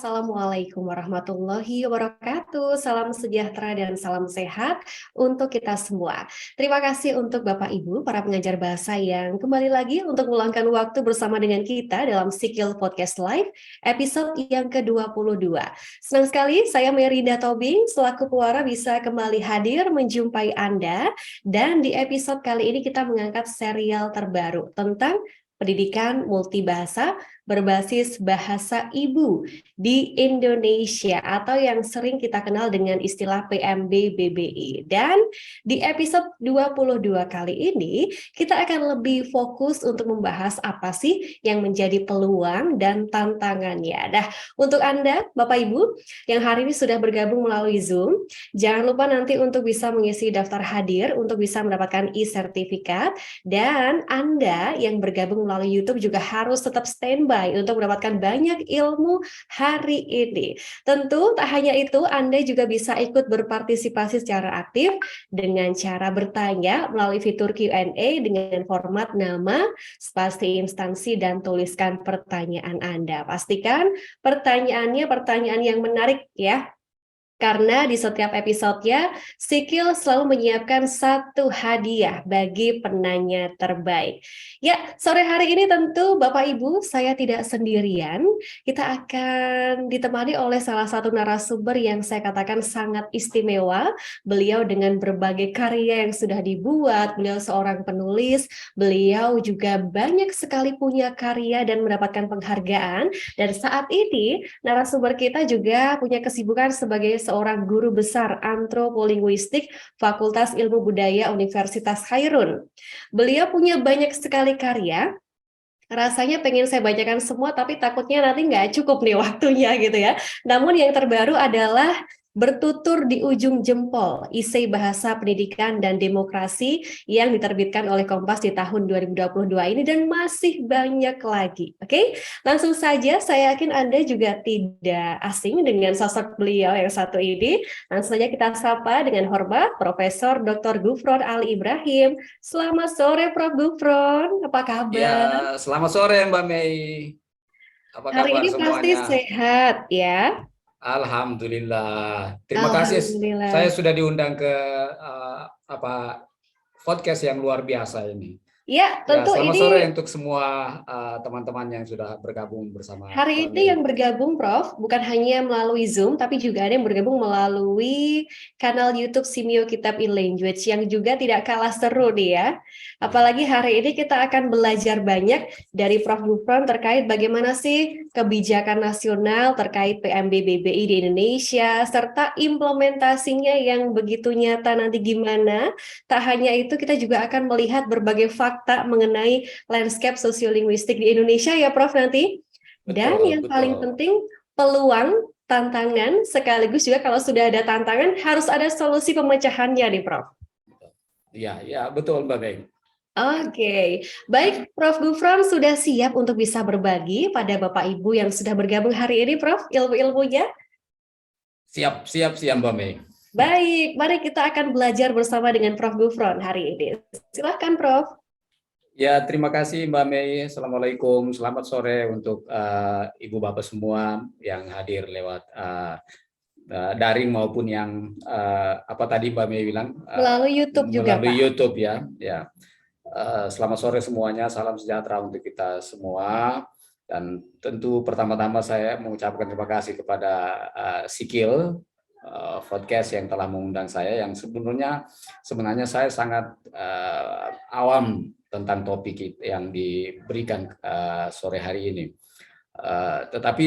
Assalamualaikum warahmatullahi wabarakatuh. Salam sejahtera dan salam sehat untuk kita semua. Terima kasih untuk Bapak Ibu, para pengajar bahasa yang kembali lagi untuk meluangkan waktu bersama dengan kita dalam Sikil Podcast Live, episode yang ke-22. Senang sekali saya Merinda Tobing, selaku pewara bisa kembali hadir menjumpai Anda. Dan di episode kali ini kita mengangkat serial terbaru tentang pendidikan multibahasa berbasis bahasa ibu di Indonesia atau yang sering kita kenal dengan istilah PMB-BBI. Dan di episode 22 kali ini kita akan lebih fokus untuk membahas apa sih yang menjadi peluang dan tantangannya. Nah, untuk Anda Bapak Ibu yang hari ini sudah bergabung melalui Zoom, jangan lupa nanti untuk bisa mengisi daftar hadir untuk bisa mendapatkan e-sertifikat, dan Anda yang bergabung melalui YouTube juga harus tetap standby untuk mendapatkan banyak ilmu hari ini. Tentu tak hanya itu, Anda juga bisa ikut berpartisipasi secara aktif dengan cara bertanya melalui fitur Q&A dengan format nama, spasi instansi, dan tuliskan pertanyaan Anda. Pastikan pertanyaannya pertanyaan yang menarik ya. Karena di setiap episodenya, Sikil selalu menyiapkan satu hadiah bagi penanya terbaik. Ya, sore hari ini tentu Bapak Ibu, saya tidak sendirian. Kita akan ditemani oleh salah satu narasumber yang saya katakan sangat istimewa. Beliau dengan berbagai karya yang sudah dibuat, beliau seorang penulis, beliau juga banyak sekali punya karya dan mendapatkan penghargaan. Dan saat ini, narasumber kita juga punya kesibukan sebagai seorang guru besar antropolinguistik Fakultas Ilmu Budaya Universitas Khairun. Beliau punya banyak sekali karya. Rasanya pengen saya bacakan semua, tapi takutnya nanti nggak cukup nih waktunya gitu ya. Namun yang terbaru adalah Bertutur di Ujung Jempol, Isei Bahasa Pendidikan dan Demokrasi yang diterbitkan oleh Kompas di tahun 2022 ini, dan masih banyak lagi. Oke, langsung saja, saya yakin Anda juga tidak asing dengan sosok beliau yang satu ini. Langsung saja kita sapa dengan hormat Profesor Dr. Gufron Ali Ibrahim. Selamat sore Prof. Gufron, apa Ya, kabar? selamat sore Mbak Mei. Apa Hari kabar ini pasti semuanya? sehat ya? Alhamdulillah. Terima kasih. Saya Alhamdulillah. sudah diundang ke eh, apa podcast yang luar biasa ini. Ya, Ya, tentu selamat ini sore untuk semua teman-teman yang sudah bergabung bersama hari Mbak ini Mei. yang bergabung, Prof, bukan hanya melalui Zoom, tapi juga ada yang bergabung melalui kanal YouTube Simio Kitab e-Language yang juga tidak kalah seru nih ya. Ya. Apalagi hari ini kita akan belajar banyak dari Prof. Gufron terkait bagaimana sih kebijakan nasional terkait PMB-BBI di Indonesia, serta implementasinya yang begitu nyata nanti gimana. Tak hanya itu, kita juga akan melihat berbagai fakta mengenai landscape sosiolinguistik di Indonesia ya, Prof, nanti. Dan Betul, yang paling betul. penting, peluang, tantangan, sekaligus juga kalau sudah ada tantangan, harus ada solusi pemecahannya nih, Prof. Ya, ya, betul Mbak Mei. Oke, baik Prof. Gufron sudah siap untuk bisa berbagi pada Bapak Ibu yang sudah bergabung hari ini, Prof, ilmu-ilmunya? Siap, siap, siap Mbak Mei. Baik, mari kita akan belajar bersama dengan Prof. Gufron hari ini. Silahkan, Prof. Ya, terima kasih Mbak Mei. Assalamualaikum. Selamat sore untuk Ibu Bapak semua yang hadir lewat daring maupun yang apa tadi Mbak Mei bilang Melalui YouTube juga, melalui Pak. YouTube ya. Ya. Selamat sore semuanya. Salam sejahtera untuk kita semua. Dan tentu pertama-tama saya mengucapkan terima kasih kepada Sikil podcast yang telah mengundang saya, yang sebenarnya saya sangat awam tentang topik yang diberikan sore hari ini. Tetapi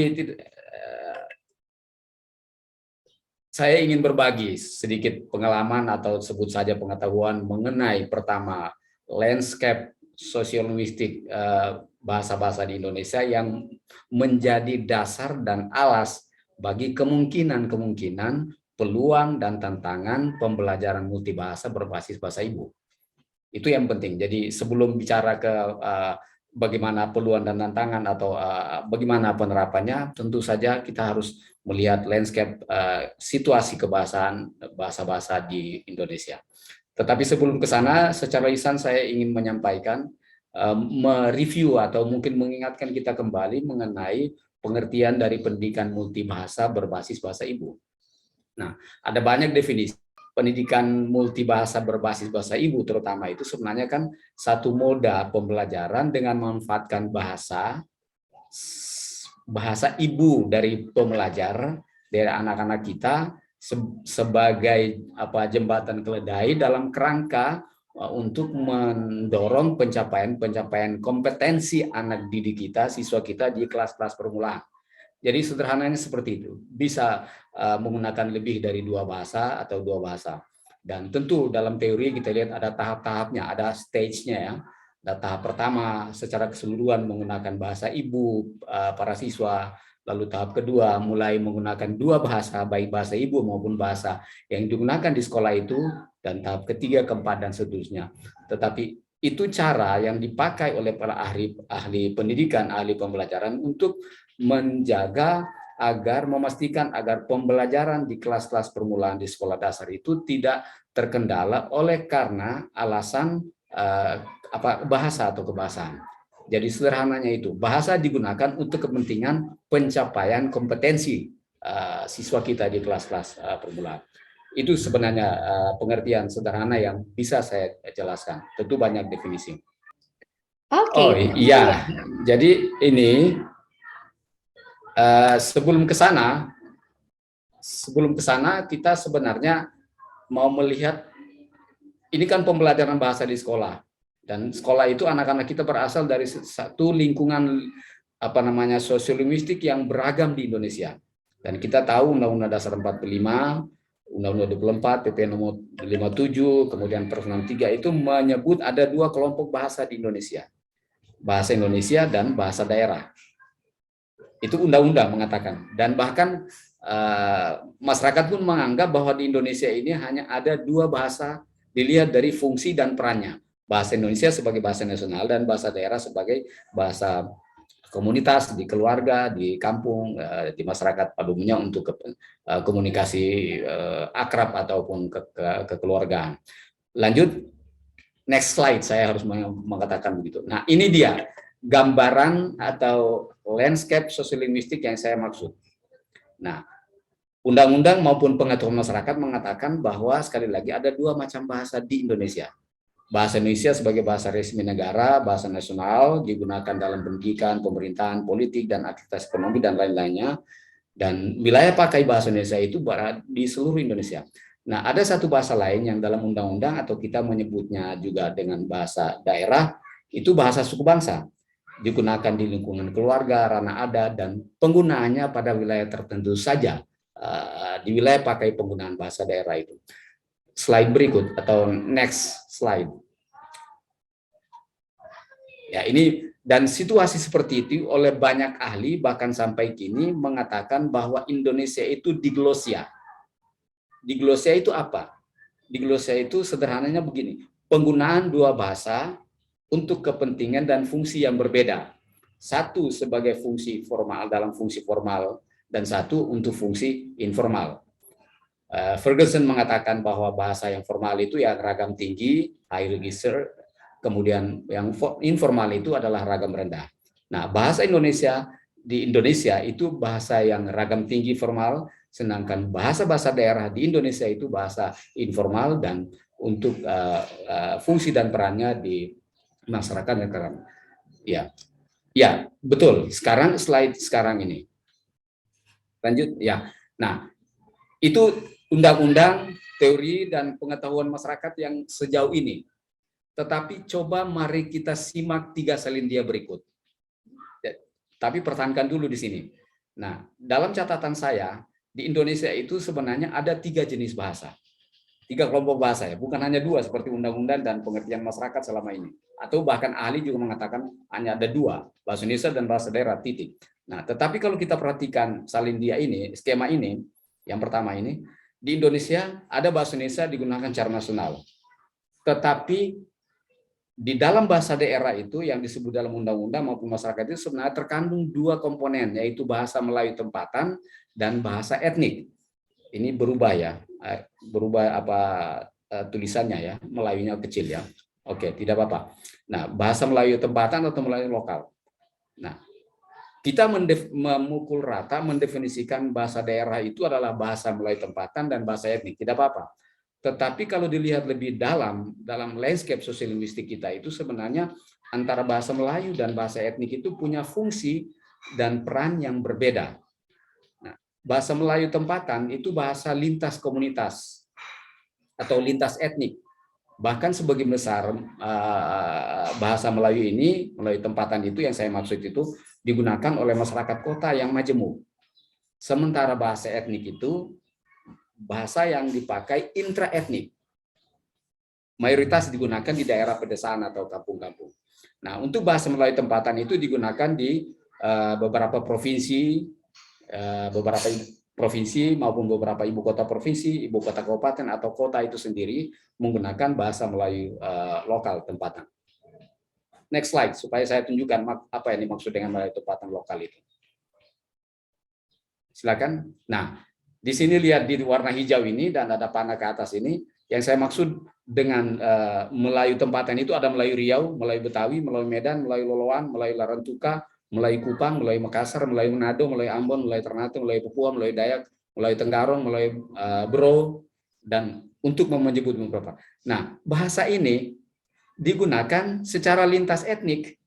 saya ingin berbagi sedikit pengalaman atau sebut saja pengetahuan mengenai pertama landscape sosiolinguistik bahasa-bahasa di Indonesia yang menjadi dasar dan alas bagi kemungkinan peluang dan tantangan pembelajaran multibahasa berbasis bahasa ibu. Itu yang penting. Jadi sebelum bicara ke bagaimana peluang dan tantangan atau bagaimana penerapannya, tentu saja kita harus melihat landscape situasi kebahasaan bahasa-bahasa di Indonesia. Tetapi sebelum ke sana, secara lisan saya ingin menyampaikan, mereview atau mungkin mengingatkan kita kembali mengenai pengertian dari pendidikan multibahasa berbasis bahasa ibu. Nah, ada banyak definisi. Pendidikan multibahasa berbasis bahasa ibu terutama itu sebenarnya kan satu moda pembelajaran dengan memanfaatkan bahasa ibu dari pembelajar, dari anak-anak kita sebagai jembatan keledai dalam kerangka untuk mendorong pencapaian kompetensi anak didik kita, siswa kita di kelas-kelas permulaan. Jadi sederhananya seperti itu, bisa menggunakan lebih dari dua bahasa atau dua bahasa. Dan tentu dalam teori kita lihat ada tahap-tahapnya, ada stage-nya ya. Ada tahap pertama secara keseluruhan menggunakan bahasa ibu para siswa, lalu tahap kedua mulai menggunakan dua bahasa, baik bahasa ibu maupun bahasa yang digunakan di sekolah itu, dan tahap ketiga, keempat, dan seterusnya. Tetapi itu cara yang dipakai oleh para ahli pendidikan, ahli pembelajaran untuk menjaga memastikan agar pembelajaran di kelas-kelas permulaan di sekolah dasar itu tidak terkendala oleh karena alasan bahasa atau kebahasaan. Jadi sederhananya itu, bahasa digunakan untuk kepentingan pencapaian kompetensi siswa kita di kelas-kelas permulaan. Itu sebenarnya pengertian sederhana yang bisa saya jelaskan. Tentu banyak definisi. Oh iya, jadi ini sebelum ke sana kita sebenarnya mau melihat ini kan pembelajaran bahasa di sekolah, dan sekolah itu anak-anak kita berasal dari satu lingkungan sosiolinguistik yang beragam di Indonesia. Dan kita tahu Undang-Undang Dasar 45, Undang-Undang 24, PP nomor 57, kemudian Peraturan 3 itu menyebut ada dua kelompok bahasa di Indonesia. Bahasa Indonesia dan bahasa daerah. Itu undang-undang mengatakan, dan bahkan masyarakat pun menganggap bahwa di Indonesia ini hanya ada dua bahasa dilihat dari fungsi dan perannya. Bahasa Indonesia sebagai bahasa nasional dan bahasa daerah sebagai bahasa komunitas, di keluarga, di kampung, di masyarakat pada umumnya untuk komunikasi akrab ataupun kekeluargaan. Lanjut, next slide, saya harus mengatakan begitu. Nah, ini dia gambaran atau landscape sosiolinguistik yang saya maksud. Nah, undang-undang maupun pengaturan masyarakat mengatakan bahwa sekali lagi ada dua macam bahasa di Indonesia. Bahasa Indonesia sebagai bahasa resmi negara, bahasa nasional, digunakan dalam pendidikan, pemerintahan, politik, dan aktivitas ekonomi, dan lain-lainnya. Dan wilayah pakai bahasa Indonesia itu di seluruh Indonesia. Nah, ada satu bahasa lain yang dalam undang-undang atau kita menyebutnya juga dengan bahasa daerah, itu bahasa suku bangsa. Digunakan di lingkungan keluarga, ranah adat, dan penggunaannya pada wilayah tertentu saja. Di wilayah pakai penggunaan bahasa daerah itu. Slide berikut atau next slide. Ya, ini dan situasi seperti itu oleh banyak ahli bahkan sampai kini mengatakan bahwa Indonesia itu diglosia. Diglosia itu apa? Diglosia itu sederhananya begini, penggunaan dua bahasa untuk kepentingan dan fungsi yang berbeda. Satu sebagai fungsi formal dalam fungsi formal dan satu untuk fungsi informal. Ferguson mengatakan bahwa bahasa yang formal itu ya ragam tinggi, high register, kemudian yang informal itu adalah ragam rendah. Nah, bahasa Indonesia di Indonesia itu bahasa yang ragam tinggi formal, sedangkan bahasa-bahasa daerah di Indonesia itu bahasa informal dan untuk fungsi dan perannya di masyarakat dan negara. Ya, betul. Sekarang slide sekarang ini. Lanjut ya. Nah, itu undang-undang, teori, dan pengetahuan masyarakat yang sejauh ini. Tetapi coba mari kita simak 3 selindia berikut. Tapi pertahankan dulu di sini. Nah, dalam catatan saya, di Indonesia itu sebenarnya ada 3 jenis bahasa. 3 kelompok bahasa ya, bukan hanya 2 seperti undang-undang dan pengertian masyarakat selama ini. Atau bahkan ahli juga mengatakan hanya ada 2, bahasa Indonesia dan bahasa daerah, titik. Nah, tetapi kalau kita perhatikan salindia ini, skema ini, yang pertama ini, di Indonesia ada bahasa Indonesia digunakan secara nasional. Tetapi di dalam bahasa daerah itu yang disebut dalam undang-undang maupun masyarakat itu sebenarnya terkandung 2 komponen, yaitu bahasa Melayu tempatan dan bahasa etnik. Ini berubah ya, berubah tulisannya ya, Melayunya kecil ya. Oke, tidak apa-apa. Nah, bahasa Melayu tempatan atau Melayu lokal. Nah, kita memukul rata mendefinisikan bahasa daerah itu adalah bahasa Melayu tempatan dan bahasa etnik, tidak apa-apa. Tetapi kalau dilihat lebih dalam landscape sosiolinguistik kita itu sebenarnya antara bahasa Melayu dan bahasa etnik itu punya fungsi dan peran yang berbeda. Nah, bahasa Melayu tempatan itu bahasa lintas komunitas atau lintas etnik. Bahkan sebagian besar bahasa Melayu ini, Melayu tempatan itu yang saya maksud itu digunakan oleh masyarakat kota yang majemuk. Sementara bahasa etnik itu bahasa yang dipakai intraetnik. Mayoritas digunakan di daerah pedesaan atau kampung-kampung. Nah, untuk bahasa Melayu tempatan itu digunakan di beberapa provinsi, maupun beberapa ibu kota provinsi, ibu kota kabupaten atau kota itu sendiri menggunakan bahasa Melayu lokal tempatan. Next slide supaya saya tunjukkan apa yang dimaksud dengan Melayu tempatan lokal itu. Silakan. Nah, di sini lihat di warna hijau ini dan ada panah ke atas ini, yang saya maksud dengan Melayu tempatan itu ada Melayu Riau, Melayu Betawi, Melayu Medan, Melayu Loloan, Melayu Larantuka, Melayu Kupang, Melayu Makassar, Melayu Manado, Melayu Ambon, Melayu Ternate, Melayu Papua, Melayu Dayak, Melayu Tenggarong, Melayu Bro, dan untuk menyebut beberapa. Nah, bahasa ini digunakan secara lintas etnik.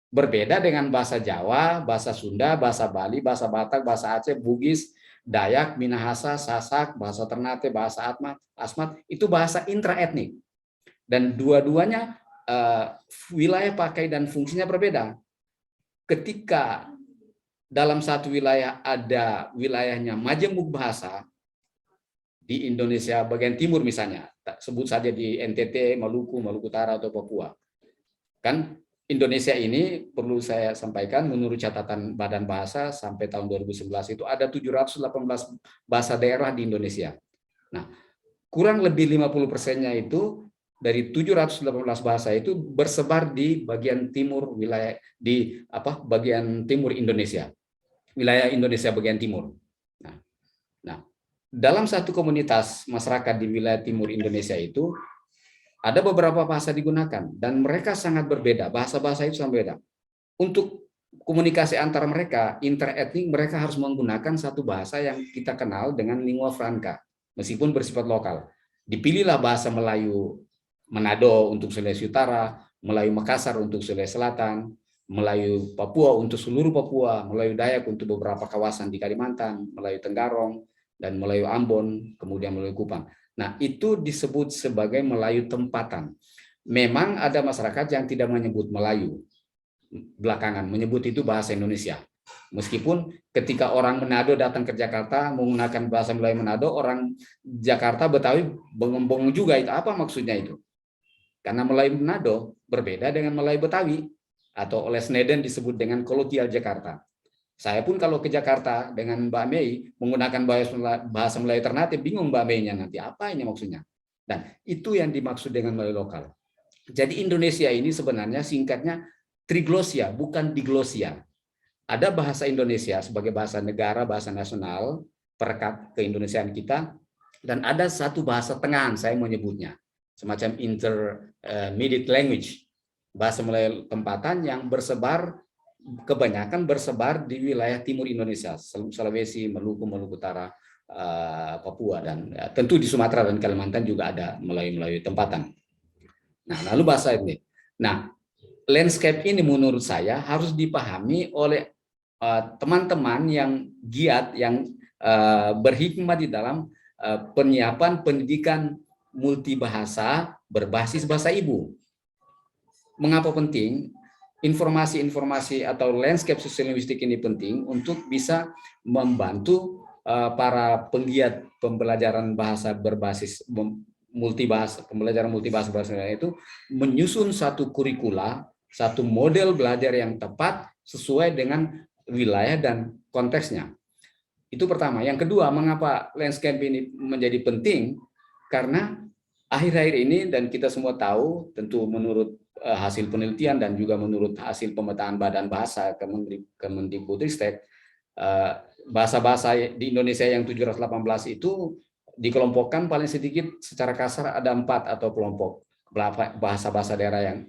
Berbeda dengan bahasa Jawa, bahasa Sunda, bahasa Bali, bahasa Batak, bahasa Aceh, Bugis, Dayak, Minahasa, Sasak, bahasa Ternate, bahasa Asmat, itu bahasa intraetnik. Dan dua-duanya wilayah pakai dan fungsinya berbeda. Ketika dalam satu wilayah ada wilayahnya majemuk bahasa, di Indonesia bagian timur misalnya, sebut saja di NTT, Maluku, Maluku Utara, atau Papua. Kan Indonesia ini perlu saya sampaikan menurut catatan Badan Bahasa sampai tahun 2011 itu ada 718 bahasa daerah di Indonesia. Nah, kurang lebih 50%-nya itu dari 718 bahasa itu bersebar di bagian timur wilayah bagian timur Indonesia. Wilayah Indonesia bagian timur. Nah, dalam satu komunitas masyarakat di wilayah timur Indonesia itu ada beberapa bahasa digunakan dan mereka sangat berbeda, bahasa-bahasa itu sangat berbeda. Untuk komunikasi antara mereka, interetnik, mereka harus menggunakan satu bahasa yang kita kenal dengan lingua franca, meskipun bersifat lokal. Dipilihlah bahasa Melayu Manado untuk Sulawesi Utara, Melayu Makassar untuk Sulawesi Selatan, Melayu Papua untuk seluruh Papua, Melayu Dayak untuk beberapa kawasan di Kalimantan, Melayu Tenggarong, dan Melayu Ambon, kemudian Melayu Kupang. Nah, itu disebut sebagai Melayu tempatan. Memang ada masyarakat yang tidak menyebut Melayu, belakangan menyebut itu bahasa Indonesia. Meskipun ketika orang Manado datang ke Jakarta menggunakan bahasa Melayu Manado, orang Jakarta Betawi bengong-bengong juga, itu apa maksudnya itu? Karena Melayu Manado berbeda dengan Melayu Betawi, atau oleh Sneden disebut dengan kolonial Jakarta. Saya pun kalau ke Jakarta dengan Mbak Mei menggunakan bahasa Melayu Ternate, bingung Mbak Mei-nya nanti apa ini maksudnya. Dan itu yang dimaksud dengan Melayu lokal. Jadi Indonesia ini sebenarnya singkatnya triglosia, bukan diglosia. Ada bahasa Indonesia sebagai bahasa negara, bahasa nasional, perekat keindonesiaan kita, dan ada satu bahasa tengahan saya menyebutnya, semacam intermediate language, bahasa Melayu tempatan yang kebanyakan bersebar di wilayah timur Indonesia, Sulawesi, Maluku, Maluku Utara, Papua, dan tentu di Sumatera dan Kalimantan juga ada Melayu tempatan. Nah, lalu bahasa etnik. Nah, landscape ini menurut saya harus dipahami oleh teman-teman yang giat, yang berhikmat di dalam penyiapan pendidikan multibahasa berbasis bahasa ibu. Mengapa penting? Informasi-informasi atau landscape sosiolinguistik ini penting untuk bisa membantu para penggiat pembelajaran bahasa berbasis multibahasa, pembelajaran multibahasa bahasa itu menyusun satu kurikula, satu model belajar yang tepat sesuai dengan wilayah dan konteksnya. Itu pertama. Yang kedua, mengapa landscape ini menjadi penting? Karena akhir-akhir ini, dan kita semua tahu, tentu menurut hasil penelitian dan juga menurut hasil pemetaan Badan Bahasa Kemendikbudristek, bahasa-bahasa di Indonesia yang 718 itu dikelompokkan paling sedikit secara kasar ada 4 atau kelompok bahasa-bahasa daerah yang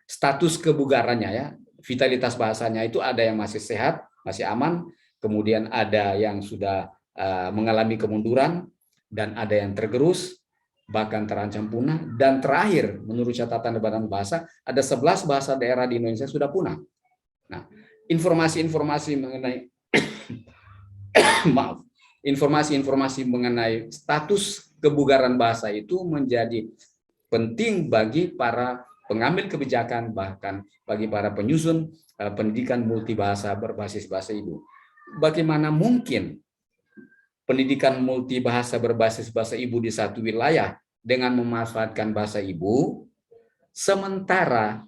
status kebugarannya ya, vitalitas bahasanya itu ada yang masih sehat, masih aman, kemudian ada yang sudah mengalami kemunduran, dan ada yang tergerus, bahkan terancam punah, dan terakhir menurut catatan Badan Bahasa ada 11 bahasa daerah di Indonesia sudah punah. Nah, informasi-informasi mengenai maaf, informasi-informasi mengenai status kebugaran bahasa itu menjadi penting bagi para pengambil kebijakan, bahkan bagi para penyusun pendidikan multibahasa berbasis bahasa ibu. Bagaimana mungkin pendidikan multibahasa berbasis bahasa ibu di satu wilayah dengan memanfaatkan bahasa ibu, sementara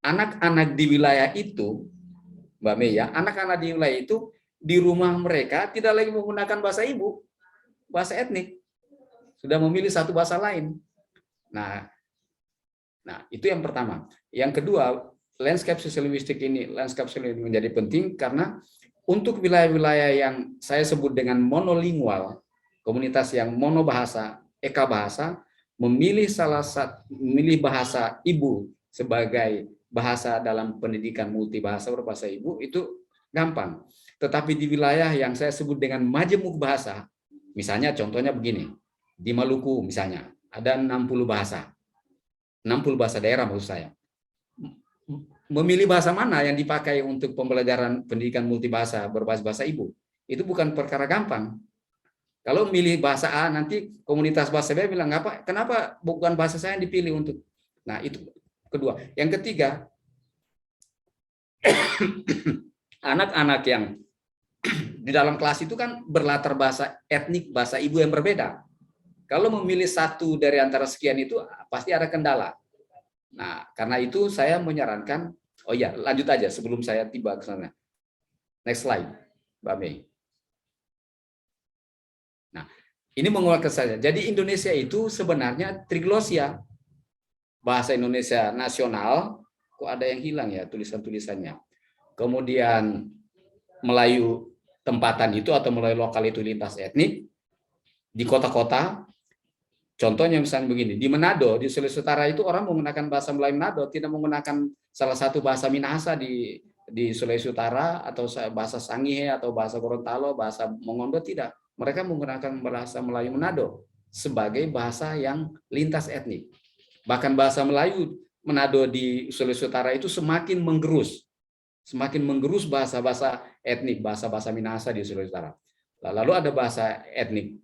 anak-anak di wilayah itu, Mbak Mei ya, anak-anak di wilayah itu di rumah mereka tidak lagi menggunakan bahasa ibu, bahasa etnik, sudah memilih satu bahasa lain. Nah, itu yang pertama. Yang kedua, landscape sosiolingvistik ini, landscape sosiolingvistik menjadi penting karena untuk wilayah-wilayah yang saya sebut dengan monolingual, komunitas yang monobahasa, eka bahasa, memilih bahasa ibu sebagai bahasa dalam pendidikan multibahasa berbahasa ibu itu gampang. Tetapi di wilayah yang saya sebut dengan majemuk bahasa, misalnya contohnya begini, di Maluku misalnya, ada 60 bahasa. 60 bahasa daerah maksud saya. Memilih bahasa mana yang dipakai untuk pembelajaran pendidikan multibahasa berbasis bahasa ibu, itu bukan perkara gampang. Kalau milih bahasa A, nanti komunitas bahasa B bilang, kenapa bukan bahasa saya yang dipilih untuk. Nah, itu kedua. Yang ketiga, anak-anak yang di dalam kelas itu kan berlatar bahasa etnik, bahasa ibu yang berbeda. Kalau memilih satu dari antara sekian itu, pasti ada kendala. Nah, karena itu saya menyarankan, oh ya, lanjut aja sebelum saya tiba ke sana. Next slide, Mbak Mei. Nah, ini menguatkan saja. Jadi Indonesia itu sebenarnya triglosia. Bahasa Indonesia nasional, kok ada yang hilang ya tulisan-tulisannya. Kemudian Melayu tempatan itu atau Melayu lokal itu lintas etnik. Di kota-kota, contohnya misalnya begini, di Manado, di Sulawesi Utara itu orang menggunakan bahasa Melayu Manado, tidak menggunakan salah satu bahasa Minahasa di Sulawesi Utara, atau bahasa Sangihe, atau bahasa Gorontalo, bahasa Mongondo, tidak. Mereka menggunakan bahasa Melayu Manado sebagai bahasa yang lintas etnik. Bahkan bahasa Melayu Manado di Sulawesi Utara itu semakin menggerus bahasa-bahasa etnik, bahasa-bahasa Minahasa di Sulawesi Utara. Lalu ada bahasa etnik.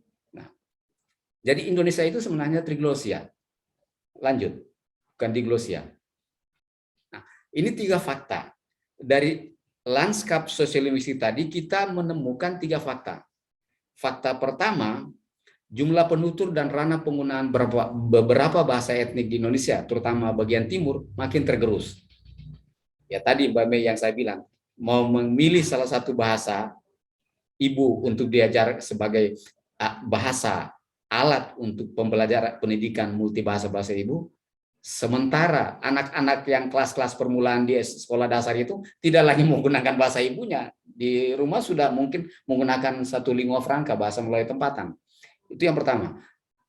Jadi Indonesia itu sebenarnya triglosia. Lanjut, bukan diglosia. Nah, ini 3 fakta. Dari lanskap sosiolingvistik tadi kita menemukan 3 fakta. Fakta pertama, jumlah penutur dan ranah penggunaan beberapa bahasa etnik di Indonesia, terutama bagian timur, makin tergerus. Ya tadi Mbak Mei yang saya bilang, mau memilih salah satu bahasa ibu untuk diajar sebagai bahasa alat untuk pembelajaran pendidikan multibahasa bahasa ibu, sementara anak-anak yang kelas-kelas permulaan di sekolah dasar itu tidak lagi menggunakan bahasa ibunya, di rumah sudah mungkin menggunakan satu lingua franca, bahasa Melayu tempatan. Itu yang pertama.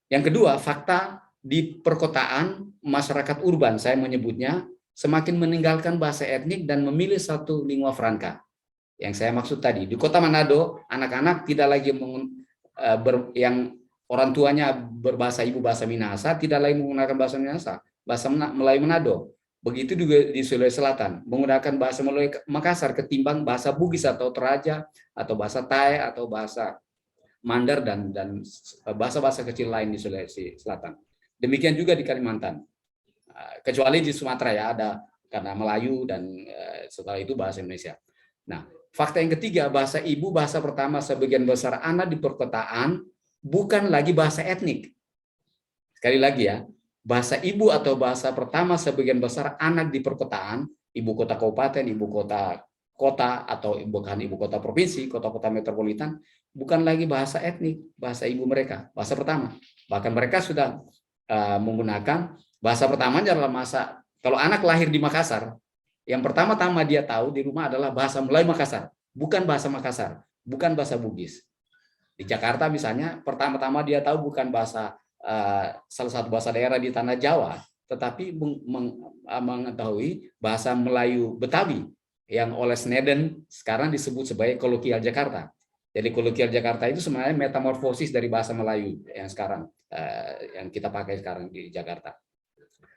Yang kedua, fakta di perkotaan, masyarakat urban saya menyebutnya semakin meninggalkan bahasa etnik dan memilih satu lingua franca. Yang saya maksud tadi, di kota Manado, anak-anak tidak lagi yang orang tuanya berbahasa ibu bahasa Minahasa, tidak lagi menggunakan bahasa Minahasa, bahasa Melayu Manado. Begitu juga di Sulawesi Selatan, menggunakan bahasa Melayu Makassar ketimbang bahasa Bugis atau Toraja, atau bahasa Tai, atau bahasa Mandar, dan bahasa-bahasa kecil lain di Sulawesi Selatan. Demikian juga di Kalimantan. Kecuali di Sumatera ya, ada karena Melayu, dan setelah itu bahasa Indonesia. Nah, fakta yang ketiga, bahasa ibu, bahasa pertama sebagian besar anak di perkotaan bukan lagi bahasa etnik. Sekali lagi ya, bahasa ibu atau bahasa pertama sebagian besar anak di perkotaan, ibu kota kabupaten, ibu kota kota, atau bukan ibu kota provinsi, kota-kota metropolitan, bukan lagi bahasa etnik, bahasa ibu mereka, bahasa pertama. Bahkan mereka sudah menggunakan bahasa pertamanya adalah kalau anak lahir di Makassar, yang pertama-tama dia tahu di rumah adalah bahasa Melayu Makassar, bukan bahasa Makassar, bukan bahasa Bugis. Di Jakarta misalnya, pertama-tama dia tahu bukan bahasa salah satu bahasa daerah di tanah Jawa, tetapi mengetahui bahasa Melayu Betawi, yang oleh Sneden sekarang disebut sebagai kolokial Jakarta. Jadi kolokial Jakarta itu sebenarnya metamorfosis dari bahasa Melayu yang sekarang yang kita pakai sekarang di Jakarta.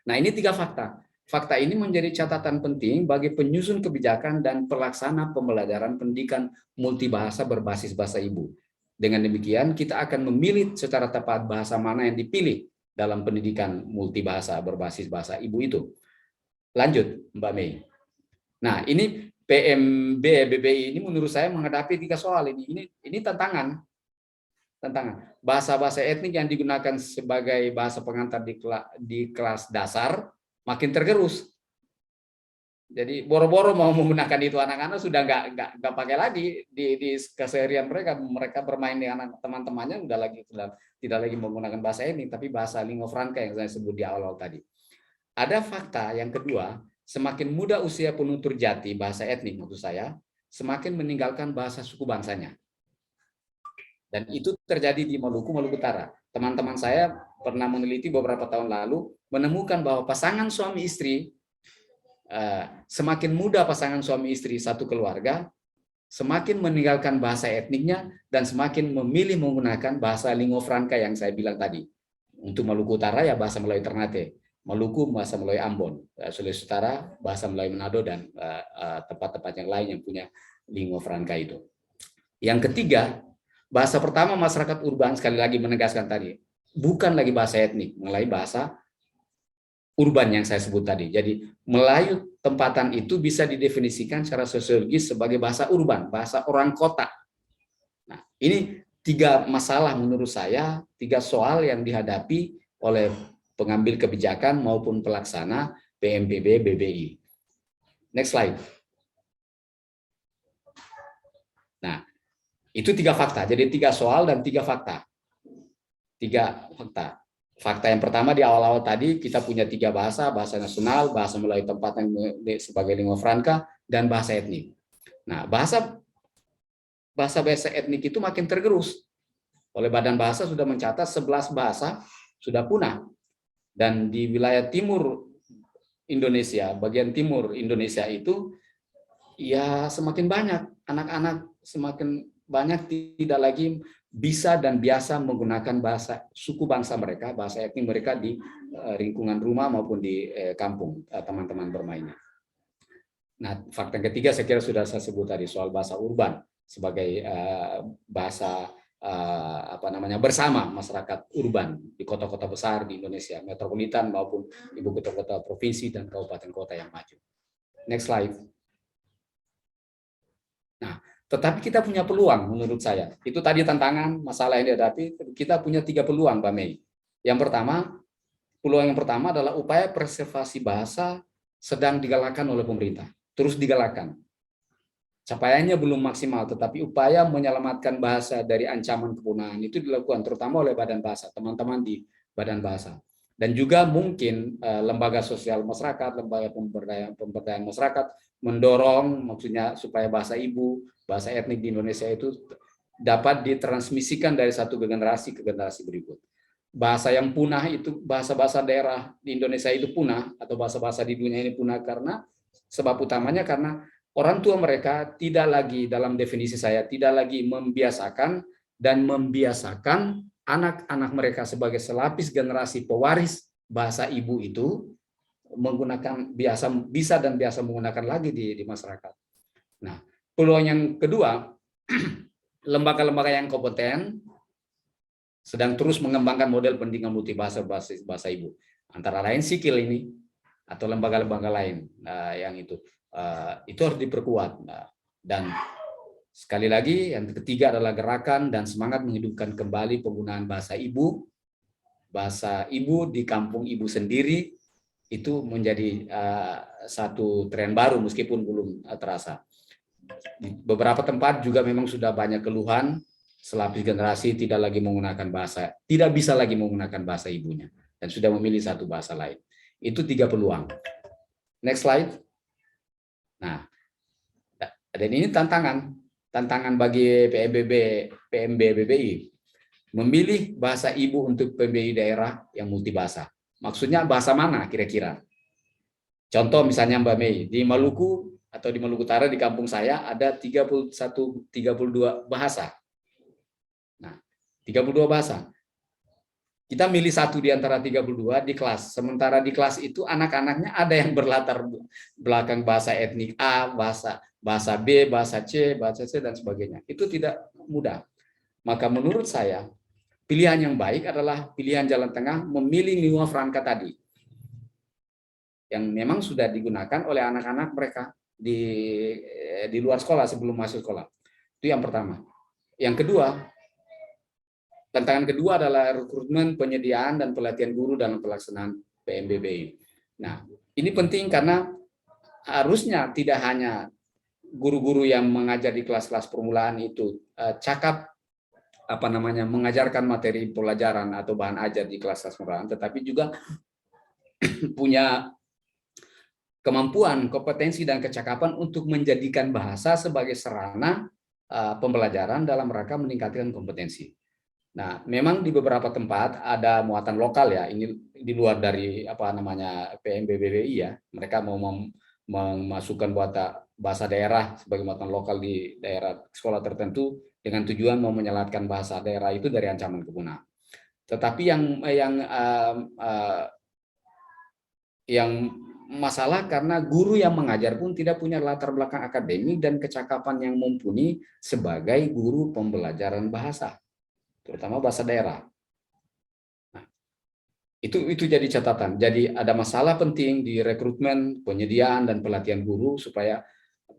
Nah, ini 3 fakta. Fakta ini menjadi catatan penting bagi penyusun kebijakan dan pelaksana pembelajaran pendidikan multibahasa berbasis bahasa ibu. Dengan demikian, kita akan memilih secara tepat bahasa mana yang dipilih dalam pendidikan multibahasa berbasis bahasa ibu itu. Lanjut, Mbak Mei. Nah, ini PMB-BBI ini menurut saya menghadapi 3 soal ini. Ini tantangan. Bahasa-bahasa etnik yang digunakan sebagai bahasa pengantar di kelas dasar makin tergerus. Jadi boro-boro mau menggunakan itu, anak-anak sudah nggak pakai lagi di keseharian mereka. Mereka bermain dengan teman-temannya sudah tidak lagi menggunakan bahasa etnik, tapi bahasa lingua franca yang saya sebut di awal tadi. Ada fakta yang kedua, semakin muda usia penutur jati bahasa etnik maksud saya, semakin meninggalkan bahasa suku bangsanya. Dan itu terjadi di Maluku Utara. Teman-teman saya pernah meneliti beberapa tahun lalu, menemukan bahwa pasangan suami istri, semakin muda pasangan suami istri satu keluarga, semakin meninggalkan bahasa etniknya dan semakin memilih menggunakan bahasa lingua franca yang saya bilang tadi. Untuk Maluku Utara ya bahasa Melayu Ternate, Maluku bahasa Melayu Ambon, Sulawesi Utara bahasa Melayu Manado, dan tempat-tempat yang lain yang punya lingua franca itu. Yang ketiga, bahasa pertama masyarakat urban, sekali lagi menegaskan tadi, bukan lagi bahasa etnik, melainkan bahasa urban yang saya sebut tadi. Jadi Melayu tempatan itu bisa didefinisikan secara sosiologis sebagai bahasa urban, bahasa orang kota. Nah, ini 3 masalah menurut saya, 3 soal yang dihadapi oleh pengambil kebijakan maupun pelaksana PMBB-BBI. Next slide. Nah, itu 3 fakta. Jadi 3 soal dan 3 fakta. 3 fakta. Fakta yang pertama di awal-awal tadi, kita punya 3 bahasa nasional, bahasa Melayu tempatan sebagai lingua franca, dan bahasa etnik. Nah, bahasa etnik itu makin tergerus. Oleh Badan Bahasa sudah mencatat 11 bahasa sudah punah. Dan di wilayah timur Indonesia, bagian timur Indonesia itu, ya semakin banyak anak-anak, semakin banyak tidak lagi bisa dan biasa menggunakan bahasa suku bangsa mereka, bahasa etnik mereka di lingkungan rumah maupun di kampung teman-teman bermainnya. Nah, fakta yang ketiga saya kira sudah saya sebut tadi, soal bahasa urban sebagai bahasa bersama masyarakat urban di kota-kota besar di Indonesia, metropolitan maupun ibu kota-kota provinsi dan kabupaten kota yang maju. Next slide. Nah, tetapi kita punya peluang menurut saya. Itu tadi tantangan, masalah yang dihadapi. Kita punya 3 peluang, Mbak Mei. Peluang yang pertama adalah upaya preservasi bahasa sedang digalakkan oleh pemerintah. Terus digalakkan. Capaiannya belum maksimal, tetapi upaya menyelamatkan bahasa dari ancaman kepunahan itu dilakukan terutama oleh Badan Bahasa, teman-teman di Badan Bahasa. Dan juga mungkin lembaga sosial masyarakat, lembaga pemberdayaan masyarakat mendorong maksudnya supaya bahasa ibu, bahasa etnik di Indonesia itu dapat ditransmisikan dari satu generasi ke generasi berikut. Bahasa yang punah itu, bahasa-bahasa daerah di Indonesia itu punah, atau bahasa-bahasa di dunia ini punah karena sebab utamanya karena orang tua mereka tidak lagi, dalam definisi saya, tidak lagi membiasakan anak-anak mereka sebagai selapis generasi pewaris bahasa ibu itu menggunakan bisa menggunakan lagi di masyarakat. Nah, peluang yang kedua, lembaga-lembaga yang kompeten sedang terus mengembangkan model pendidikan multibahasa berbasis bahasa ibu, antara lain Sikil ini atau lembaga-lembaga lain yang itu harus diperkuat. Dan sekali lagi, yang ketiga adalah gerakan dan semangat menghidupkan kembali penggunaan bahasa ibu di kampung ibu sendiri. Itu menjadi satu tren baru meskipun belum terasa. Di beberapa tempat juga memang sudah banyak keluhan, selapis generasi tidak bisa lagi menggunakan bahasa ibunya dan sudah memilih satu bahasa lain. Itu 3 peluang. Next slide. Nah, dan ini tantangan bagi PMB-BBI, memilih bahasa ibu untuk PMBI daerah yang multibahasa. Maksudnya bahasa mana kira-kira? Contoh misalnya Mbak Mei, di Maluku atau di Maluku Utara di kampung saya ada 32 bahasa. Nah, 32 bahasa. Kita milih satu di antara 32 di kelas. Sementara di kelas itu anak-anaknya ada yang berlatar belakang bahasa etnik A, bahasa B, bahasa C, dan sebagainya. Itu tidak mudah. Maka menurut saya, pilihan yang baik adalah pilihan jalan tengah memilih lingua franca tadi. Yang memang sudah digunakan oleh anak-anak mereka di luar sekolah sebelum masuk sekolah. Itu yang pertama. Yang kedua, tantangan kedua adalah rekrutmen, penyediaan, dan pelatihan guru dalam pelaksanaan PMBBI. Nah, ini penting karena harusnya tidak hanya guru-guru yang mengajar di kelas-kelas permulaan itu cakap mengajarkan materi pelajaran atau bahan ajar di kelas-kelas permulaan, tetapi juga punya kemampuan, kompetensi, dan kecakapan untuk menjadikan bahasa sebagai sarana pembelajaran dalam rangka meningkatkan kompetensi. Nah, memang di beberapa tempat ada muatan lokal ya. Ini di luar dari PMBBI ya. Mereka mau memasukkan bahasa daerah sebagai muatan lokal di daerah sekolah tertentu dengan tujuan mau menyelatkan bahasa daerah itu dari ancaman kepunah. Tetapi yang masalah karena guru yang mengajar pun tidak punya latar belakang akademik dan kecakapan yang mumpuni sebagai guru pembelajaran bahasa, terutama bahasa daerah. Nah, itu jadi catatan. Jadi ada masalah penting di rekrutmen, penyediaan, dan pelatihan guru supaya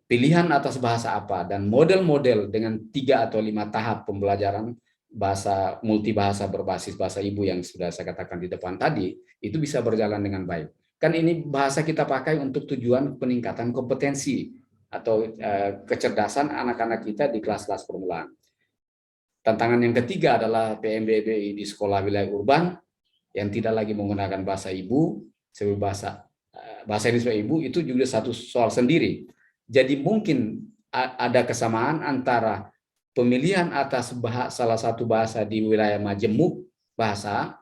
pilihan atas bahasa apa dan model-model dengan 3 atau 5 tahap pembelajaran bahasa multibahasa berbasis bahasa ibu yang sudah saya katakan di depan tadi, itu bisa berjalan dengan baik. Kan ini bahasa kita pakai untuk tujuan peningkatan kompetensi atau kecerdasan anak-anak kita di kelas-kelas permulaan. Tantangan yang ketiga adalah PMBBI di sekolah wilayah urban yang tidak lagi menggunakan bahasa ibu sebagai bahasa Indonesia ibu, itu juga satu soal sendiri. Jadi mungkin ada kesamaan antara pemilihan atas salah satu bahasa di wilayah majemuk bahasa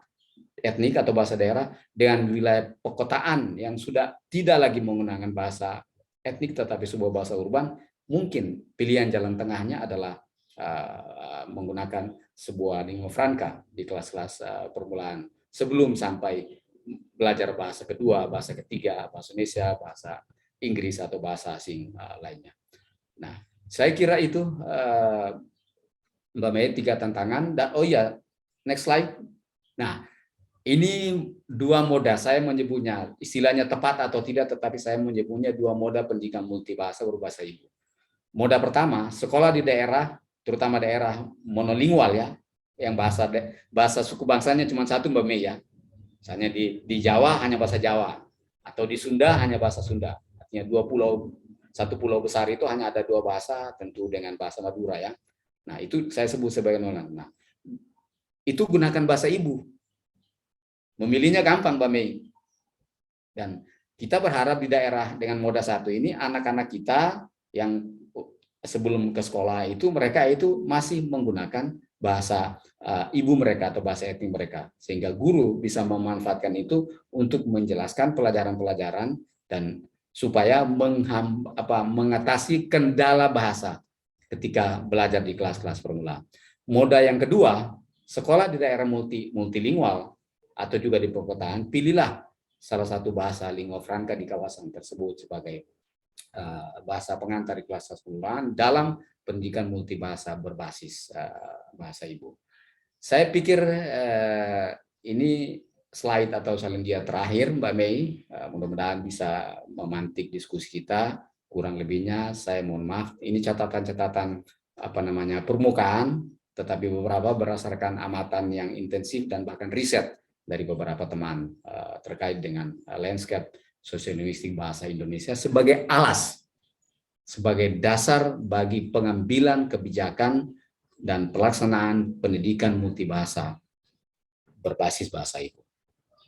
etnik atau bahasa daerah dengan wilayah perkotaan yang sudah tidak lagi menggunakan bahasa etnik tetapi sebuah bahasa urban. Mungkin pilihan jalan tengahnya adalah menggunakan sebuah lingua franca di kelas-kelas permulaan sebelum sampai belajar bahasa kedua, bahasa ketiga, bahasa Indonesia, bahasa Inggris atau bahasa asing lainnya. Nah, saya kira itu Mbak Mei 3 tantangan. Dan next slide. Nah, ini 2 moda, saya menyebutnya istilahnya tepat atau tidak, tetapi saya menyebutnya 2 moda pendidikan multibahasa berbahasa ibu. Moda pertama, sekolah di daerah, terutama daerah monolingual ya, yang bahasa suku bangsanya cuma satu Mbak Mei ya. Misalnya di Jawa hanya bahasa Jawa, atau di Sunda hanya bahasa Sunda. Artinya satu pulau besar itu hanya ada 2 bahasa, tentu dengan bahasa Madura ya. Nah, itu saya sebut sebagai nolan. Nah, itu gunakan bahasa ibu. Memilihnya gampang, Mbak Mei. Dan kita berharap di daerah dengan moda 1 ini, anak-anak kita yang sebelum ke sekolah itu, mereka itu masih menggunakan bahasa ibu mereka atau bahasa etnik mereka. Sehingga guru bisa memanfaatkan itu untuk menjelaskan pelajaran-pelajaran dan supaya mengatasi kendala bahasa ketika belajar di kelas-kelas permulaan. Moda yang kedua, sekolah di daerah multilingual atau juga di perkotaan, pilihlah salah satu bahasa lingua franca di kawasan tersebut sebagai bahasa pengantar di kelas permulaan dalam pendidikan multibahasa berbasis bahasa ibu. Saya pikir ini slide atau salindia terakhir, Mbak Mei. Mudah-mudahan bisa memantik diskusi kita. Kurang lebihnya saya mohon maaf. Ini catatan-catatan permukaan, tetapi beberapa berdasarkan amatan yang intensif dan bahkan riset dari beberapa teman terkait dengan landscape sosiolinguistik bahasa Indonesia sebagai alas, sebagai dasar bagi pengambilan kebijakan dan pelaksanaan pendidikan multibahasa berbasis bahasa ibu.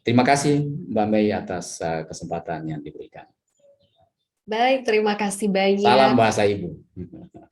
Terima kasih Mbak Mei atas kesempatan yang diberikan. Baik, terima kasih Salam banyak. bahasa ibu.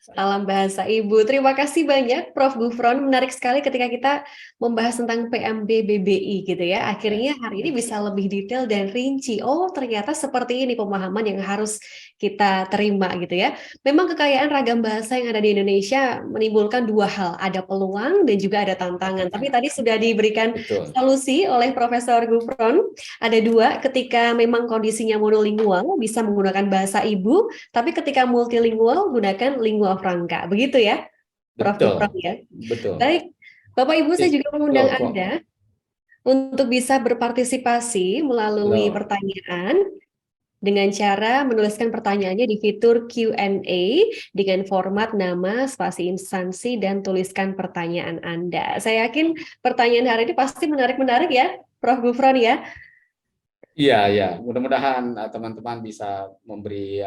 Salam bahasa Ibu. Terima kasih banyak Prof. Gufron. Menarik sekali ketika kita membahas tentang PMB-BBI gitu ya. Ya, Akhirnya hari ini ya, bisa lebih detail dan rinci. Oh, ternyata seperti ini pemahaman yang harus kita terima gitu ya. Memang kekayaan ragam bahasa yang ada di Indonesia menimbulkan dua hal, ada peluang dan juga ada tantangan. Tapi tadi sudah diberikan betul, solusi oleh Profesor Gufron. Ada dua, ketika memang kondisinya monolingual bisa menggunakan bahasa ibu, tapi ketika multilingual, gunakan lingua franca. Begitu ya, Prof. Gufron betul, ya. betul. Baik, Bapak Ibu, saya juga mengundang Loh, kok Anda untuk bisa berpartisipasi melalui loh? pertanyaan dengan cara menuliskan pertanyaannya di fitur Q&A dengan format nama, spasi instansi, dan tuliskan pertanyaan Anda. Saya yakin pertanyaan hari ini pasti menarik-menarik ya, Prof. Gufron ya. Iya, iya. Mudah-mudahan teman-teman bisa memberi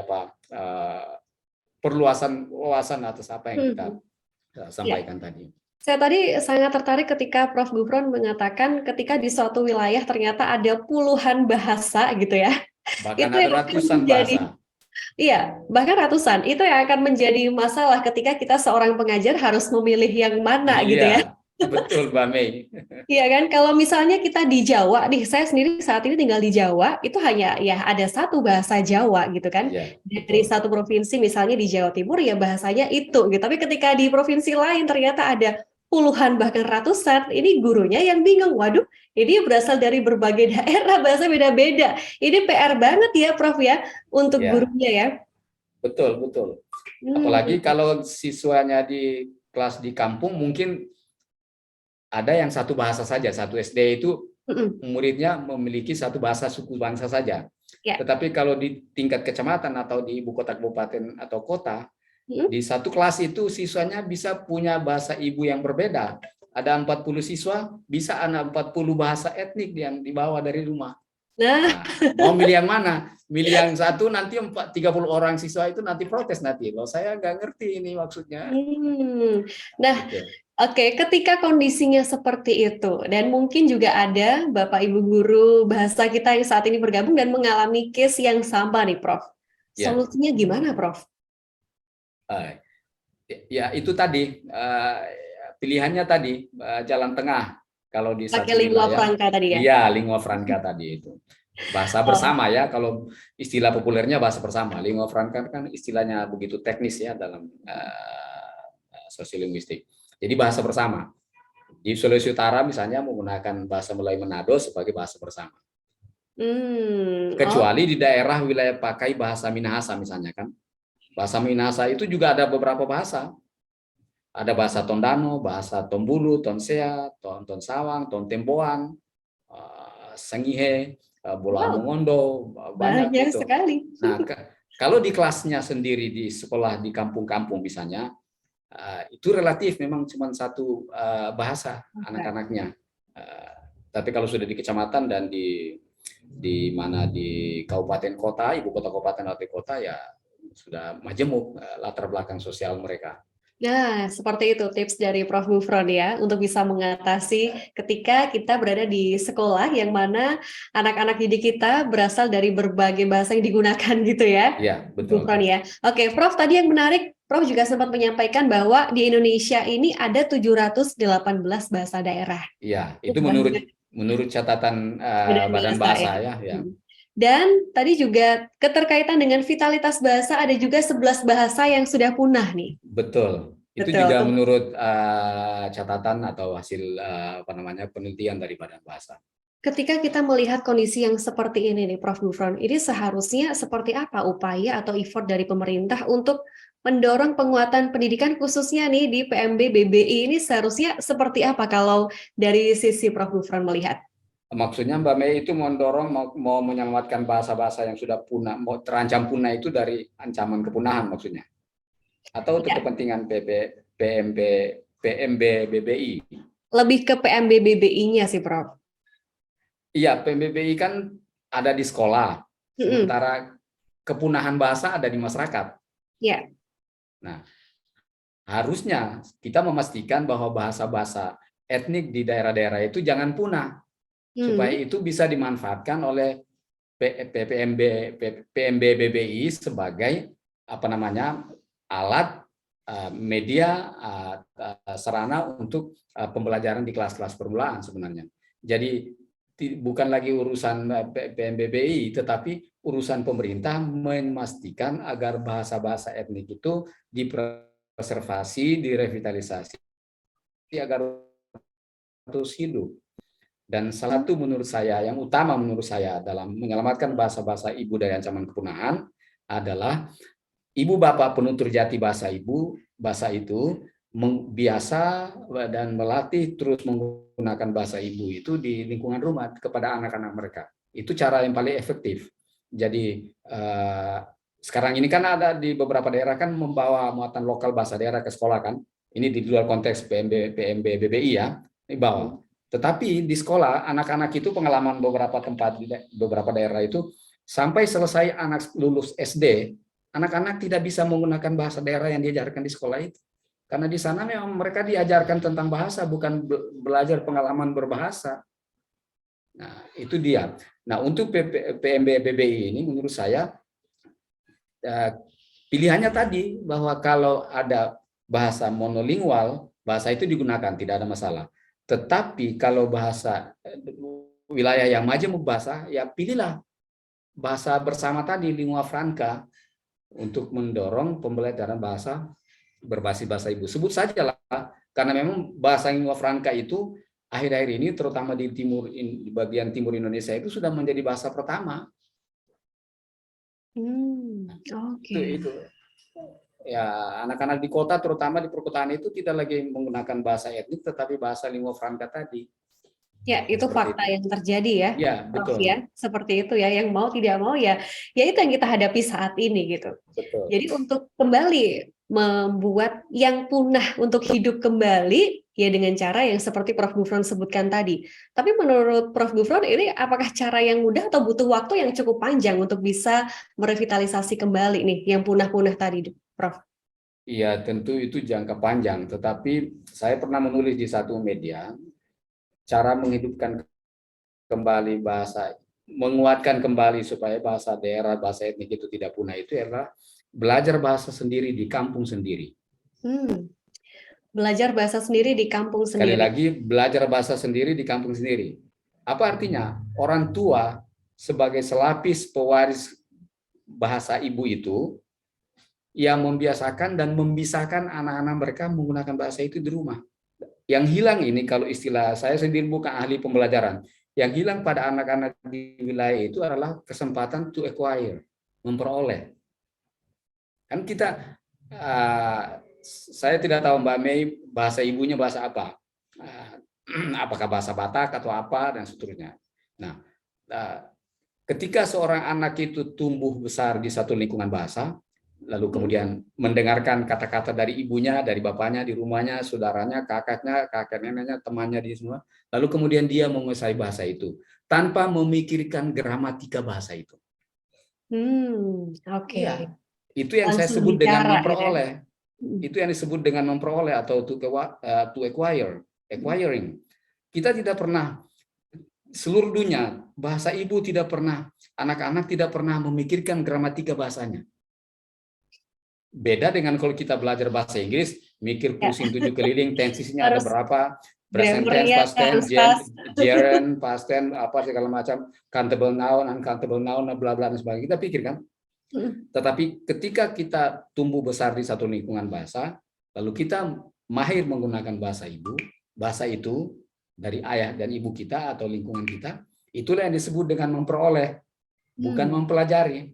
perluasan wawasan atas apa yang kita Hmm. Ya. sampaikan tadi. Saya tadi sangat tertarik ketika Prof. Gufron mengatakan ketika di suatu wilayah ternyata ada puluhan bahasa gitu ya. Bahkan Itu ada yang akan ratusan menjadi, bahasa. iya, bahkan ratusan. Itu yang akan menjadi masalah ketika kita seorang pengajar harus memilih yang mana gitu Iya, ya. betul, Mbak Mei. Iya kan, kalau misalnya kita di Jawa, nih saya sendiri saat ini tinggal di Jawa, itu hanya ya ada satu bahasa Jawa gitu kan. Iya, Dari betul. satu provinsi misalnya di Jawa Timur ya bahasanya itu gitu. Tapi ketika di provinsi lain ternyata ada puluhan bahkan ratusan, ini gurunya yang bingung. Waduh, ini berasal dari berbagai daerah, bahasa beda-beda. Ini PR banget ya Prof ya untuk Ya, gurunya ya. betul, betul. Hmm. Apalagi kalau siswanya di kelas di kampung, mungkin ada yang satu bahasa saja. Satu SD itu Mm-mm. muridnya memiliki satu bahasa suku bangsa saja. Ya. Tetapi kalau di tingkat kecamatan atau di ibu kota kabupaten atau kota, Mm-mm. di satu kelas itu siswanya bisa punya bahasa ibu yang berbeda. Ada 40 siswa, bisa ada 40 bahasa etnik yang dibawa dari rumah. Nah, Nah, mau milih yang mana? Milih yang satu nanti 30 orang siswa itu nanti protes nanti. Loh, saya nggak ngerti ini maksudnya. hmm. Nah, Gitu. oke, ketika kondisinya seperti itu, dan mungkin juga ada Bapak Ibu guru bahasa kita yang saat ini bergabung dan mengalami case yang sama nih, Prof. Ya, Solusinya gimana, Prof? eh, ya itu tadi pilihannya tadi jalan tengah. Kalau di Pakai satu lingua wilayah, franca tadi ya? iya lingua franca tadi itu. Bahasa Oh, bersama ya, kalau istilah populernya bahasa bersama. Lingua franca kan istilahnya begitu teknis ya dalam sosiolinguistik. Jadi bahasa bersama. Di Sulawesi Utara misalnya menggunakan bahasa Melayu Manado sebagai bahasa bersama. oh, Kecuali di daerah wilayah pakai bahasa Minahasa misalnya kan. Bahasa Minahasa itu juga ada beberapa bahasa. Ada bahasa Tondano, bahasa Tombulu, Tonsea, Tonsawang, Tontemboan, Sengihe, Bola wow, Mongondo, banyak banyak itu. sekali. Nah, kalau di kelasnya sendiri di sekolah di kampung-kampung misalnya, itu relatif memang cuma satu bahasa Oke. anak-anaknya. Tapi kalau sudah di kecamatan dan di mana di kabupaten kota, ibu kota kabupaten atau kota ya sudah majemuk latar belakang sosial mereka. Nah, seperti itu tips dari Prof. Gufron ya, untuk bisa mengatasi ketika kita berada di sekolah yang mana anak-anak didik kita berasal dari berbagai bahasa yang digunakan gitu ya, Iya, betul. Gufron ya. Oke, Prof, tadi yang menarik, Prof juga sempat menyampaikan bahwa di Indonesia ini ada 718 bahasa daerah. Iya, Itu itu menurut banyak menurut catatan badan Badan bahasa Bahasa ya. ya, ya. Hmm. Dan tadi juga keterkaitan dengan vitalitas bahasa, ada juga 11 bahasa yang sudah punah nih. Betul. Itu Betul, juga tuh. menurut catatan atau hasil apa namanya penelitian dari Badan Bahasa. Ketika kita melihat kondisi yang seperti ini nih, Prof. Gufron, ini seharusnya seperti apa upaya atau effort dari pemerintah untuk mendorong penguatan pendidikan khususnya nih di PMB BBI ini seharusnya seperti apa kalau dari sisi Prof. Gufron melihat? Maksudnya Mbak Mei itu mendorong mau menyelamatkan bahasa-bahasa yang sudah punah, mau terancam punah itu dari ancaman kepunahan maksudnya. Atau untuk Ya, kepentingan PMB BBI. lebih ke PMB BBI-nya sih, Prof. Iya, PMBBI kan ada di sekolah, Mm-mm. sementara kepunahan bahasa ada di masyarakat. Ya. Nah, harusnya kita memastikan bahwa bahasa-bahasa etnik di daerah-daerah itu jangan punah, supaya Hmm. itu bisa dimanfaatkan oleh PMBBBI sebagai alat media sarana untuk pembelajaran di kelas-kelas permulaan sebenarnya. Jadi bukan lagi urusan PMBBI, tetapi urusan pemerintah memastikan agar bahasa-bahasa etnik itu dipreservasi, direvitalisasi agar terus hidup. Dan salah satu menurut saya, yang utama menurut saya dalam menyelamatkan bahasa-bahasa ibu dari ancaman kepunahan adalah ibu bapak penutur jati bahasa ibu, bahasa itu biasa dan melatih terus menggunakan bahasa ibu itu di lingkungan rumah kepada anak-anak mereka. Itu cara yang paling efektif. Jadi sekarang ini kan ada di beberapa daerah kan membawa muatan lokal bahasa daerah ke sekolah kan. Ini di luar konteks PMBBI ya, dibawa. Tetapi di sekolah anak-anak itu pengalaman beberapa tempat di beberapa daerah itu sampai selesai anak lulus SD, anak-anak tidak bisa menggunakan bahasa daerah yang diajarkan di sekolah itu. Karena di sana memang mereka diajarkan tentang bahasa, bukan belajar pengalaman berbahasa. Nah, itu dia. Nah, untuk PMBBI ini menurut saya pilihannya tadi bahwa kalau ada bahasa monolingual, bahasa itu digunakan, tidak ada masalah. Tetapi kalau bahasa wilayah yang maju bahasa, ya pilihlah bahasa bersama tadi, lingua franca, untuk mendorong pembelajaran bahasa berbasis bahasa ibu. Sebut saja lah, karena memang bahasa lingua franca itu akhir-akhir ini, terutama di bagian timur Indonesia itu sudah menjadi bahasa pertama. Itu ya, anak-anak di kota terutama di perkotaan itu tidak lagi menggunakan bahasa etnik tetapi bahasa lingua franca tadi. Ya, itu fakta yang terjadi ya, ya, Prof, betul. ya. Seperti itu ya, yang mau tidak mau ya itu yang kita hadapi saat ini gitu. Betul. Jadi untuk kembali membuat yang punah untuk hidup kembali ya dengan cara yang seperti Prof Gufron sebutkan tadi. Tapi menurut Prof Gufron ini apakah cara yang mudah atau butuh waktu yang cukup panjang untuk bisa merevitalisasi kembali nih yang punah-punah tadi, Prof? Iya, tentu itu jangka panjang. Tetapi saya pernah menulis di satu media, cara menghidupkan kembali bahasa, menguatkan kembali supaya bahasa daerah, bahasa etnik itu tidak punah itu adalah belajar bahasa sendiri di kampung sendiri. Belajar bahasa sendiri di kampung sendiri. Sekali lagi, belajar bahasa sendiri di kampung sendiri. Apa artinya? Orang tua sebagai selapis pewaris bahasa ibu itu yang membiasakan dan membisahkan anak-anak mereka menggunakan bahasa itu di rumah. Yang hilang ini, kalau istilah saya sendiri bukan ahli pembelajaran, yang hilang pada anak-anak di wilayah itu adalah kesempatan to acquire, memperoleh. Kan kita, saya tidak tahu Mbak Mei bahasa ibunya bahasa apa, apakah bahasa Batak atau apa dan seterusnya. Nah, ketika seorang anak itu tumbuh besar di satu lingkungan bahasa, lalu kemudian mendengarkan kata-kata dari ibunya, dari bapaknya, di rumahnya, saudaranya, kakaknya, kakek neneknya, temannya di semua, lalu kemudian dia menguasai bahasa itu tanpa memikirkan gramatika bahasa itu. Oke. Iya, itu yang saya sebut dengan memperoleh. Itu yang disebut dengan memperoleh atau to acquire, acquiring. Kita tidak pernah, seluruh dunia bahasa ibu tidak pernah, anak-anak tidak pernah memikirkan gramatika bahasanya. Beda dengan kalau kita belajar bahasa Inggris, mikir pusing tujuh keliling, tensinya ada berapa, present tense, past tense, gerund, past tense, apa segala macam, countable noun, uncountable noun, bla bla dan sebagainya. Kita pikir kan. Tetapi ketika kita tumbuh besar di satu lingkungan bahasa, lalu kita mahir menggunakan bahasa ibu, bahasa itu dari ayah dan ibu kita atau lingkungan kita, itulah yang disebut dengan memperoleh, bukan mempelajari.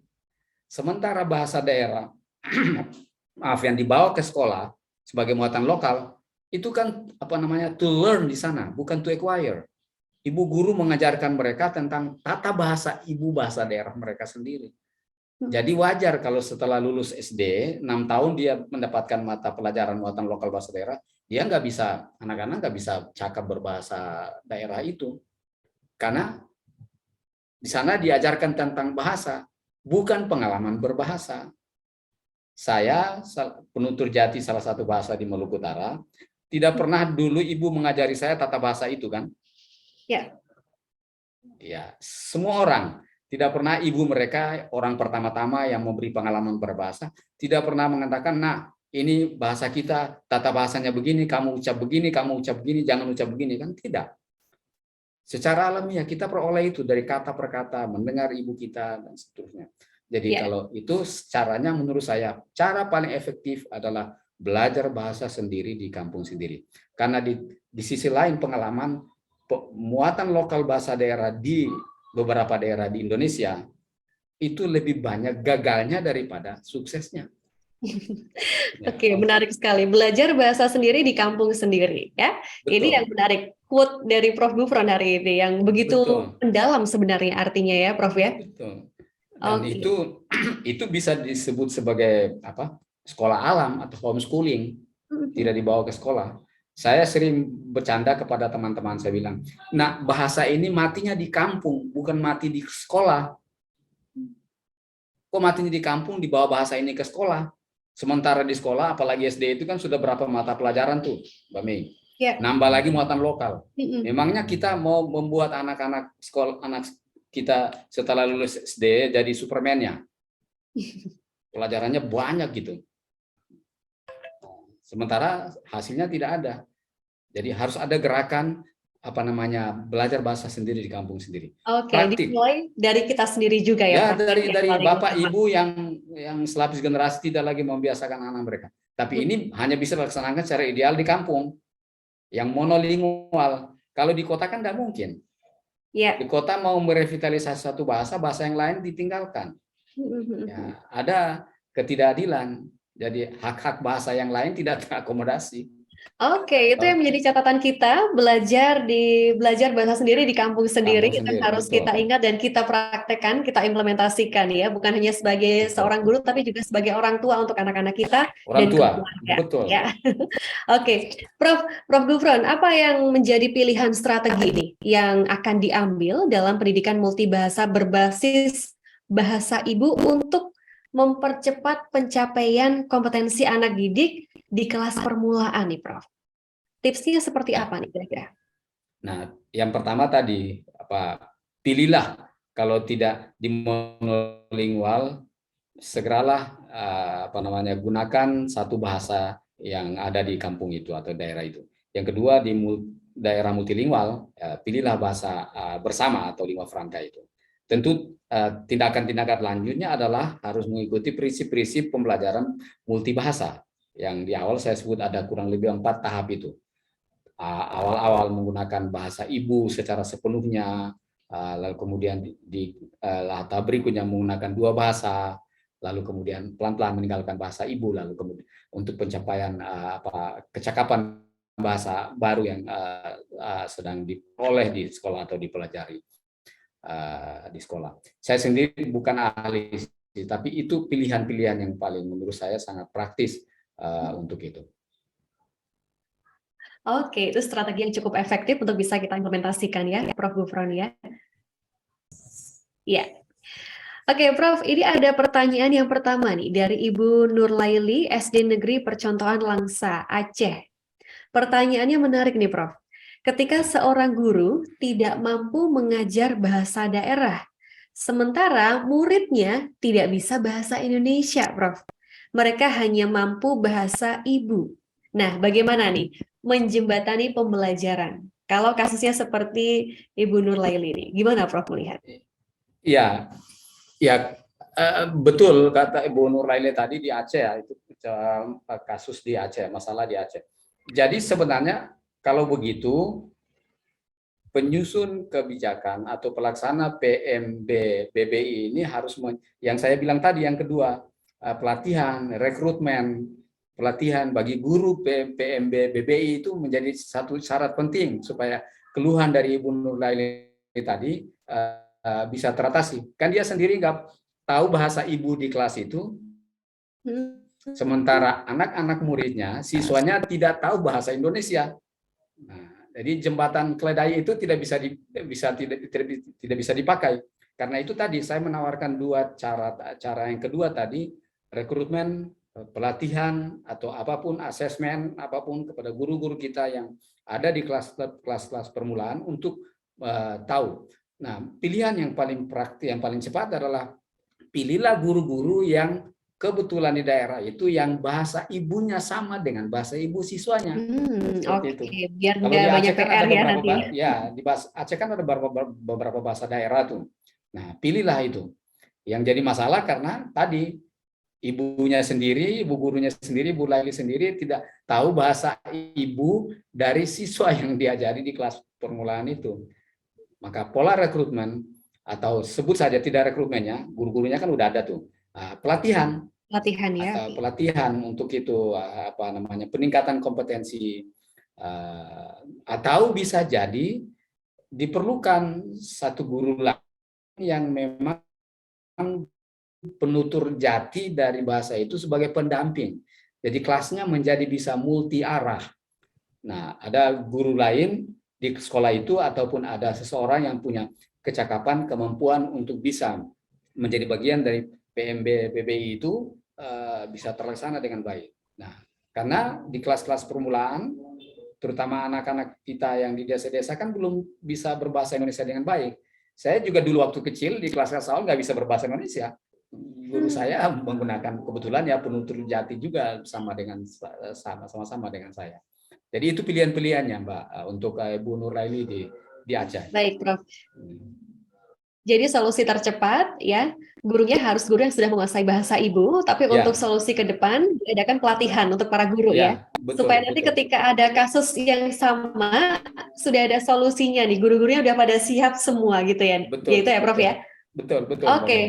Sementara bahasa daerah, maaf, yang dibawa ke sekolah sebagai muatan lokal, itu kan to learn di sana, bukan to acquire. Ibu guru mengajarkan mereka tentang tata bahasa ibu bahasa daerah mereka sendiri. Jadi wajar kalau setelah lulus SD, 6 tahun dia mendapatkan mata pelajaran muatan lokal bahasa daerah, dia nggak bisa, anak-anak nggak bisa cakap berbahasa daerah itu. Karena di sana diajarkan tentang bahasa, bukan pengalaman berbahasa. Saya, penutur jati salah satu bahasa di Maluku Utara, tidak pernah dulu ibu mengajari saya tata bahasa itu kan? Ya. Ya, semua orang. Tidak pernah ibu mereka, orang pertama-tama yang memberi pengalaman berbahasa, tidak pernah mengatakan, nah ini bahasa kita, tata bahasanya begini, kamu ucap begini, jangan ucap begini, kan tidak. Secara alamiah kita peroleh itu dari kata per kata, mendengar ibu kita dan seterusnya. Jadi Ya. kalau itu caranya menurut saya, cara paling efektif adalah belajar bahasa sendiri di kampung sendiri. Karena di sisi lain pengalaman muatan lokal bahasa daerah di beberapa daerah di Indonesia itu lebih banyak gagalnya daripada suksesnya. Ya, Oke, menarik sekali. Belajar bahasa sendiri di kampung sendiri, ya. Ini yang betul, menarik. Quote dari Prof. Gufron hari ini yang begitu betul, mendalam sebenarnya artinya ya, Prof ya. betul. Dan Oke. itu bisa disebut sebagai apa? Sekolah alam atau homeschooling, tidak dibawa ke sekolah. Saya sering bercanda kepada teman-teman, saya bilang, nah bahasa ini matinya di kampung, bukan mati di sekolah. Kok matinya di kampung dibawa bahasa ini ke sekolah? Sementara di sekolah, apalagi SD itu kan sudah berapa mata pelajaran tuh, Mbak Mei. Ya. Nambah lagi muatan lokal. Mm-mm. Memangnya kita mau membuat anak-anak sekolah, anak kita setelah lulus SD jadi Superman-nya? Pelajarannya banyak gitu. Sementara hasilnya tidak ada. Jadi harus ada gerakan apa namanya belajar bahasa sendiri di kampung sendiri. Oke, Praktik. dimulai dari kita sendiri juga ya, Ya Prof. dari Yang paling bapak utama. ibu yang selapis generasi tidak lagi membiasakan anak mereka. Tapi ini hanya bisa dilaksanakan secara ideal di kampung yang monolingual. Kalau di kota kan tidak mungkin. Ya. Di kota mau merevitalisasi satu bahasa, bahasa yang lain ditinggalkan. Ya, ada ketidakadilan. Jadi hak-hak bahasa yang lain tidak terakomodasi. Oke, itu yang menjadi catatan kita, belajar bahasa sendiri di kampung sendiri, Kampung itu yang sendiri, harus kita betul. ingat dan kita praktekkan, kita implementasikan ya, bukan hanya sebagai seorang Betul. guru, tapi juga sebagai orang tua untuk anak-anak kita Orang dan tua, keluarga. betul. Ya, oke, Prof Gufron, apa yang menjadi pilihan strategi nih yang akan diambil dalam pendidikan multibahasa berbasis bahasa ibu untuk mempercepat pencapaian kompetensi anak didik di kelas permulaan nih, Prof? Tipsnya seperti Ya. apa nih kira-kira? Nah, yang pertama tadi apa? Pilihlah kalau tidak di monolingual, segeralah apa namanya gunakan satu bahasa yang ada di kampung itu atau daerah itu. Yang kedua di daerah multilingual, pilihlah bahasa bersama atau lingua franca itu. Tentu tindakan-tindakan lanjutnya adalah harus mengikuti prinsip-prinsip pembelajaran multibahasa yang di awal saya sebut ada kurang lebih 4 tahap itu. Awal-awal menggunakan bahasa ibu secara sepenuhnya, lalu kemudian di tahap berikutnya menggunakan 2 bahasa, lalu kemudian pelan-pelan meninggalkan bahasa ibu, lalu kemudian untuk pencapaian kecakapan bahasa baru yang sedang diperoleh di sekolah atau dipelajari di sekolah. Saya sendiri bukan ahli, tapi itu pilihan-pilihan yang paling menurut saya sangat praktis untuk itu. Oke, itu strategi yang cukup efektif untuk bisa kita implementasikan ya, Prof. Gufron ya. Ya. Oke, Prof, ini ada pertanyaan yang pertama nih dari Ibu Nurlaili, SD Negeri Percontohan Langsa, Aceh. Pertanyaannya menarik nih, Prof. Ketika seorang guru tidak mampu mengajar bahasa daerah, sementara muridnya tidak bisa bahasa Indonesia, Prof. Mereka hanya mampu bahasa ibu. Nah, bagaimana nih menjembatani pembelajaran? Kalau kasusnya seperti Ibu Nurlaili ini, gimana Prof melihat? Iya, ya betul kata Ibu Nurlaili tadi di Aceh ya, itu kasus di Aceh, masalah di Aceh. Jadi sebenarnya kalau begitu penyusun kebijakan atau pelaksana PMB BBI ini harus yang saya bilang tadi yang kedua, pelatihan, rekrutmen, pelatihan bagi guru PMB BBI itu menjadi satu syarat penting supaya keluhan dari Ibu Nurlaili tadi bisa teratasi. Kan dia sendiri nggak tahu bahasa ibu di kelas itu, sementara anak-anak muridnya, siswanya tidak tahu bahasa Indonesia. Nah, jadi jembatan keledai itu tidak bisa dipakai. Karena itu tadi saya menawarkan 2 cara. Cara yang kedua tadi rekrutmen, pelatihan atau apapun, asesmen apapun kepada guru-guru kita yang ada di kelas-kelas permulaan untuk tahu Nah, pilihan yang paling praktis, yang paling cepat adalah pilihlah guru-guru yang kebetulan di daerah itu yang bahasa ibunya sama dengan bahasa ibu siswanya. Seperti itu. Oke, biar Kalau nggak di banyak Aceh kan PR ada ya beberapa nanti. ya di Aceh kan ada beberapa bahasa daerah tuh. Nah, pilihlah itu. Yang jadi masalah karena tadi ibunya sendiri, ibu gurunya sendiri, Bu Laili sendiri tidak tahu bahasa ibu dari siswa yang diajari di kelas permulaan itu. Maka pola rekrutmen atau sebut saja tidak rekrutmennya, guru-gurunya kan udah ada tuh. Nah, pelatihan Latihan ya, atau oke. pelatihan untuk itu apa namanya peningkatan kompetensi atau bisa jadi diperlukan satu guru lain yang memang penutur jati dari bahasa itu sebagai pendamping. Jadi kelasnya menjadi bisa multi arah. Nah, ada guru lain di sekolah itu ataupun ada seseorang yang punya kecakapan, kemampuan untuk bisa menjadi bagian dari PMB PBI itu bisa terlaksana dengan baik. Nah, karena di kelas-kelas permulaan, terutama anak-anak kita yang di desa-desa kan belum bisa berbahasa Indonesia dengan baik. Saya juga dulu waktu kecil di kelas-kelas awal nggak bisa berbahasa Indonesia. Guru saya menggunakan kebetulan ya penutur jati juga sama-sama dengan saya. Jadi itu pilihan-pilihannya Mbak untuk Bu Nur Laili di Aceh. Baik, Prof. Jadi solusi tercepat ya, gurunya harus guru yang sudah menguasai bahasa ibu, tapi untuk Ya, solusi ke depan diadakan pelatihan untuk para guru ya. ya, betul, Supaya nanti betul. ketika ada kasus yang sama, sudah ada solusinya nih, guru-gurunya udah pada siap semua gitu ya. Ya itu Betul, ya, Prof betul. ya. Betul, betul, Mbak Nur. Oke,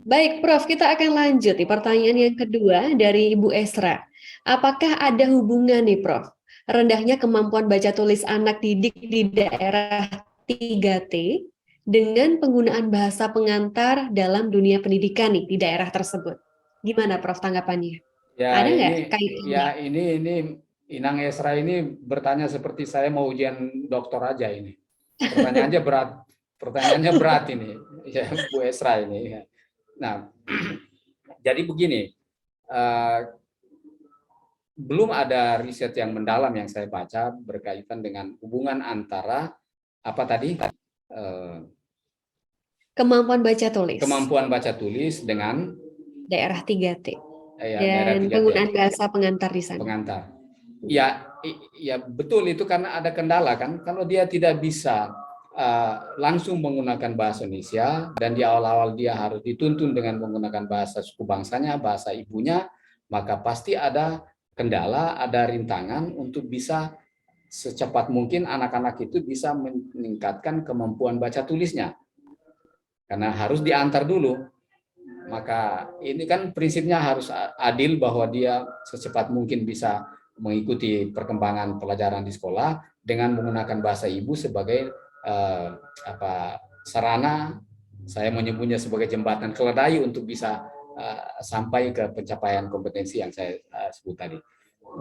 baik Prof, kita akan lanjut di pertanyaan yang kedua dari Ibu Esra. Apakah ada hubungan nih Prof, rendahnya kemampuan baca tulis anak didik di daerah 3T dengan penggunaan bahasa pengantar dalam dunia pendidikan nih di daerah tersebut? Gimana Prof tanggapannya? Ya, Ada nggak ini kaitannya? ya ini Inang Esra ini bertanya seperti saya mau ujian doktor aja ini. Pertanyaannya berat. Pertanyaannya berat ini. Ya, Bu Esra ini. Nah, jadi begini, belum ada riset yang mendalam yang saya baca berkaitan dengan hubungan antara apa tadi Kemampuan baca tulis kemampuan baca tulis dengan daerah 3T daerah dan 3T penggunaan bahasa pengantar di sana. pengantar. Ya, ya betul itu karena ada kendala kan. Kalau dia tidak bisa langsung menggunakan bahasa Indonesia dan di awal-awal dia harus dituntun dengan menggunakan bahasa suku bangsanya, bahasa ibunya, maka pasti ada kendala, ada rintangan untuk bisa secepat mungkin anak-anak itu bisa meningkatkan kemampuan baca tulisnya. Karena harus diantar dulu. Maka ini kan prinsipnya harus adil bahwa dia secepat mungkin bisa mengikuti perkembangan pelajaran di sekolah dengan menggunakan bahasa ibu sebagai sarana, saya menyebutnya sebagai jembatan keledai untuk bisa sampai ke pencapaian kompetensi yang saya sebut tadi.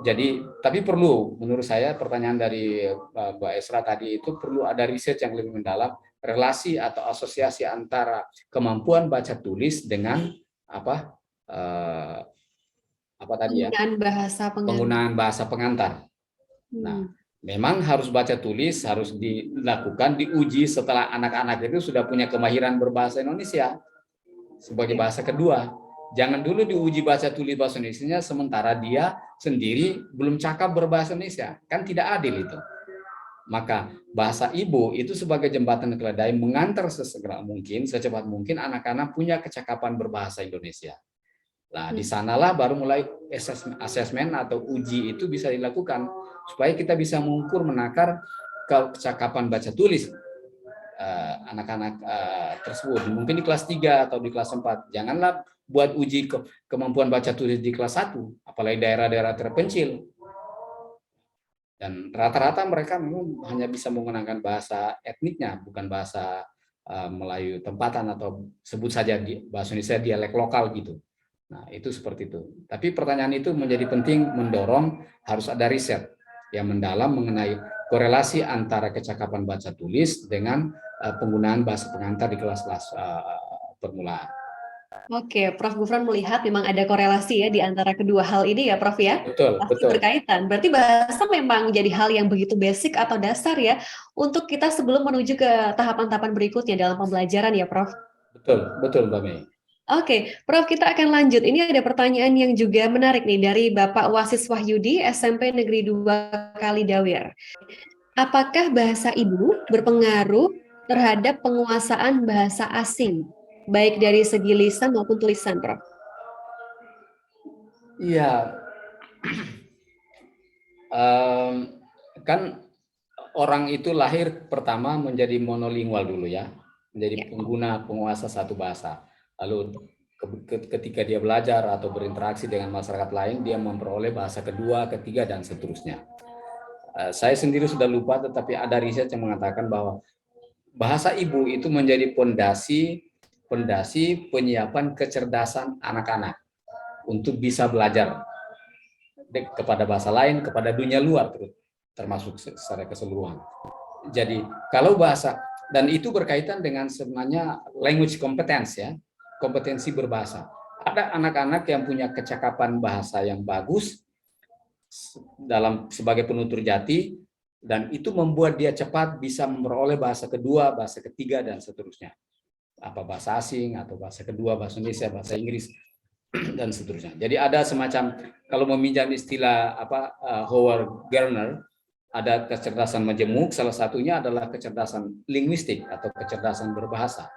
Jadi, tapi perlu, menurut saya pertanyaan dari Mbak Esra tadi itu perlu ada riset yang lebih mendalam relasi atau asosiasi antara kemampuan baca tulis dengan apa apa tadi ya Penggunaan bahasa pengantar. penggunaan bahasa pengantar. Nah, memang harus baca tulis harus dilakukan diuji setelah anak-anak itu sudah punya kemahiran berbahasa Indonesia sebagai bahasa kedua. Jangan dulu diuji baca tulis bahasa Indonesia sementara dia sendiri belum cakap berbahasa Indonesia. Kan tidak adil itu. Maka bahasa ibu itu sebagai jembatan keledai mengantar sesegera mungkin, secepat mungkin anak-anak punya kecakapan berbahasa Indonesia. Nah, di sanalah baru mulai asesmen atau uji itu bisa dilakukan supaya kita bisa mengukur menakar kecakapan baca tulis anak-anak tersebut. Mungkin di kelas 3 atau di kelas 4. Janganlah buat uji kemampuan baca tulis di kelas 1, apalagi daerah-daerah terpencil. Dan rata-rata mereka memang hanya bisa menggunakan bahasa etniknya, bukan bahasa Melayu tempatan atau sebut saja bahasa Indonesia dialek lokal gitu. Nah, itu seperti itu. Tapi pertanyaan itu menjadi penting mendorong harus ada riset yang mendalam mengenai korelasi antara kecakapan baca tulis dengan penggunaan bahasa pengantar di kelas-kelas permulaan. Oke, Prof. Gufron melihat memang ada korelasi ya di antara kedua hal ini ya, Prof ya. Betul, Pasti betul, berkaitan. Berarti bahasa memang jadi hal yang begitu basic atau dasar ya untuk kita sebelum menuju ke tahapan-tahapan berikutnya dalam pembelajaran ya, Prof. betul, betul, Mbak Mei. Oke, Prof, kita akan lanjut. Ini ada pertanyaan yang juga menarik nih dari Bapak Wasis Wahyudi, SMP Negeri 2 Kalidawir. Apakah bahasa ibu berpengaruh terhadap penguasaan bahasa asing, baik dari segi lisan maupun tulisan, Prof? Iya, em, kan orang itu lahir pertama menjadi monolingual dulu ya, Ya. menjadi pengguna penguasa satu bahasa. Lalu ketika dia belajar atau berinteraksi dengan masyarakat lain, dia memperoleh bahasa kedua, ketiga, dan seterusnya. Saya sendiri sudah lupa, tetapi ada riset yang mengatakan bahwa bahasa ibu itu menjadi pondasi penyiapan kecerdasan anak-anak untuk bisa belajar kepada bahasa lain, kepada dunia luar, termasuk secara keseluruhan. Jadi kalau bahasa, dan itu berkaitan dengan sebenarnya language competence ya, kompetensi berbahasa. Ada anak-anak yang punya kecakapan bahasa yang bagus dalam sebagai penutur jati, dan itu membuat dia cepat bisa memperoleh bahasa kedua, bahasa ketiga, dan seterusnya. Apa bahasa asing atau bahasa kedua, bahasa Indonesia, bahasa Inggris, dan seterusnya. Jadi ada semacam, kalau meminjam istilah Howard Gardner, ada kecerdasan majemuk, salah satunya adalah kecerdasan linguistik atau kecerdasan berbahasa.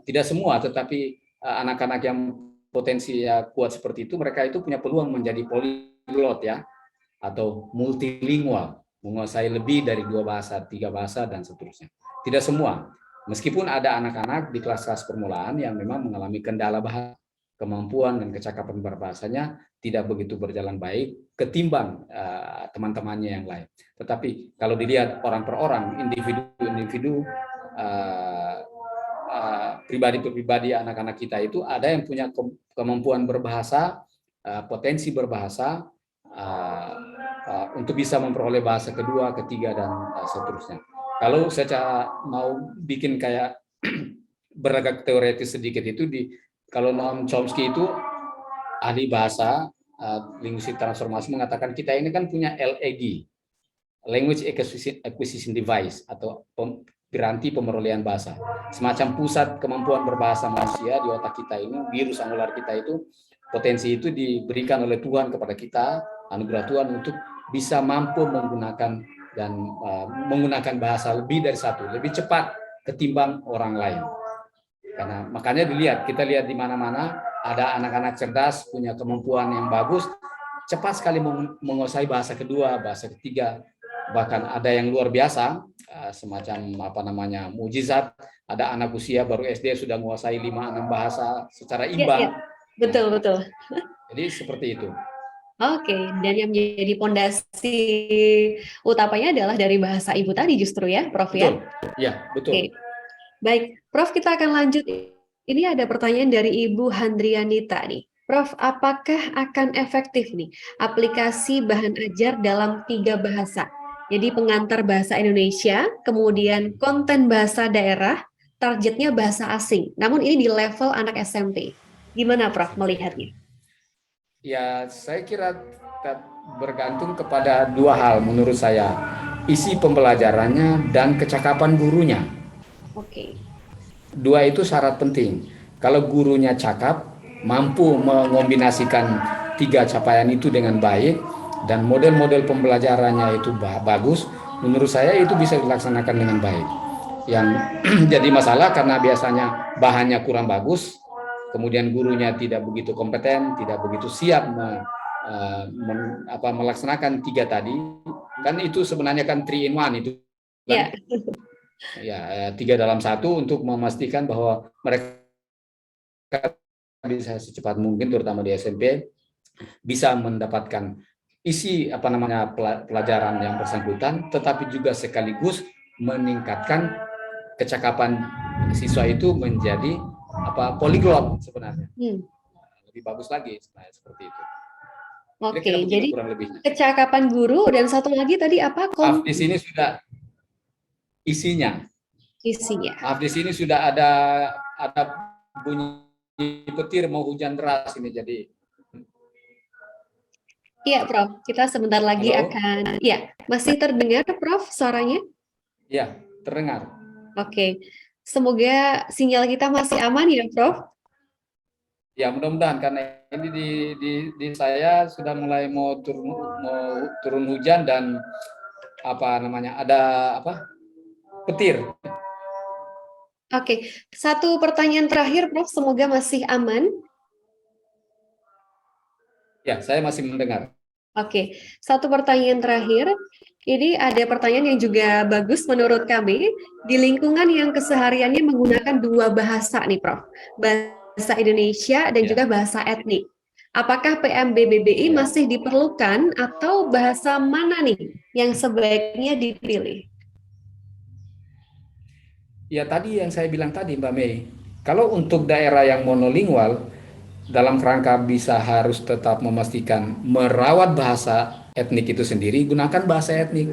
Tidak semua, tetapi anak-anak yang potensi kuat seperti itu, mereka itu punya peluang menjadi polyglot ya, atau multilingual, menguasai lebih dari 2 bahasa, 3 bahasa, dan seterusnya. Tidak semua, meskipun ada anak-anak di kelas-kelas permulaan yang memang mengalami kendala bahasa, kemampuan dan kecakapan berbahasanya tidak begitu berjalan baik ketimbang teman-temannya yang lain. Tetapi kalau dilihat orang per orang, individu-individu, pribadi per pribadi, anak-anak kita itu ada yang punya kemampuan berbahasa, potensi berbahasa, untuk bisa memperoleh bahasa kedua, ketiga, dan seterusnya. Kalau saya mau bikin kayak beragak teoretis sedikit itu, kalau Noam Chomsky itu ahli bahasa, linguistik transformasi, mengatakan kita ini kan punya LAD, Language Acquisition Device, atau piranti pemerolehan bahasa. Semacam pusat kemampuan berbahasa manusia di otak kita ini, virus angular kita itu, potensi itu diberikan oleh Tuhan kepada kita, anugerah Tuhan untuk bisa mampu menggunakan dan menggunakan bahasa lebih dari satu, lebih cepat ketimbang orang lain. Karena makanya kita lihat di mana-mana ada anak-anak cerdas, punya kemampuan yang bagus, cepat sekali menguasai bahasa kedua, bahasa ketiga, bahkan ada yang luar biasa, semacam mukjizat, ada anak usia baru SD sudah menguasai 5-6 bahasa secara imbang. Ya. Betul, betul. Jadi seperti itu. Oke, dan yang menjadi pondasi utamanya adalah dari bahasa ibu tadi justru ya, Prof ya? Betul, ya, betul. Oke, baik. Prof, kita akan lanjut. Ini ada pertanyaan dari Ibu Handrianita nih. Prof, apakah akan efektif nih aplikasi bahan ajar dalam 3 bahasa? Jadi pengantar bahasa Indonesia, kemudian konten bahasa daerah, targetnya bahasa asing. Namun ini di level anak SMP. Gimana Prof melihatnya? Ya, saya kira bergantung kepada 2 hal menurut saya. Isi pembelajarannya dan kecakapan gurunya. Oke. 2 itu syarat penting. Kalau gurunya cakap, mampu mengombinasikan 3 capaian itu dengan baik, dan model-model pembelajarannya itu bagus, menurut saya itu bisa dilaksanakan dengan baik. Yang jadi masalah karena biasanya bahannya kurang bagus, kemudian gurunya tidak begitu kompeten, tidak begitu siap melaksanakan 3 tadi, kan itu sebenarnya kan 3 in 1 itu kan. Ya. Ya, 3 dalam 1 untuk memastikan bahwa mereka bisa secepat mungkin, terutama di SMP, bisa mendapatkan isi pelajaran yang bersangkutan, tetapi juga sekaligus meningkatkan kecakapan siswa itu menjadi polyglot sebenarnya. Lebih bagus lagi sebenarnya, seperti itu. Oke, Kira-kira jadi kurang lebihnya. kecakapan guru dan satu lagi tadi apa? Di sini sudah isinya. Isinya. Maaf, di sini sudah ada bunyi petir mau hujan deras ini jadi. Iya, Prof. Kita sebentar lagi Halo? akan, ya, masih terdengar, Prof, suaranya? Ya, terdengar. Oke. Semoga sinyal kita masih aman ya, Prof. Ya, mudah-mudahan karena ini di saya sudah mulai mau turun hujan dan apa namanya? Ada apa? Petir. Oke. Satu pertanyaan terakhir, Prof. Semoga masih aman. Ya, saya masih mendengar. Oke. Satu pertanyaan terakhir. Ini ada pertanyaan yang juga bagus menurut kami. Di lingkungan yang kesehariannya menggunakan dua bahasa nih, Prof. Bahasa Indonesia dan Ya. juga bahasa etnik. Apakah PMBBBI Ya. masih diperlukan atau bahasa mana nih yang sebaiknya dipilih? Ya, tadi yang saya bilang tadi, Mbak Mei, kalau untuk daerah yang monolingual, dalam kerangka bisa harus tetap memastikan merawat bahasa etnik itu sendiri, gunakan bahasa etnik.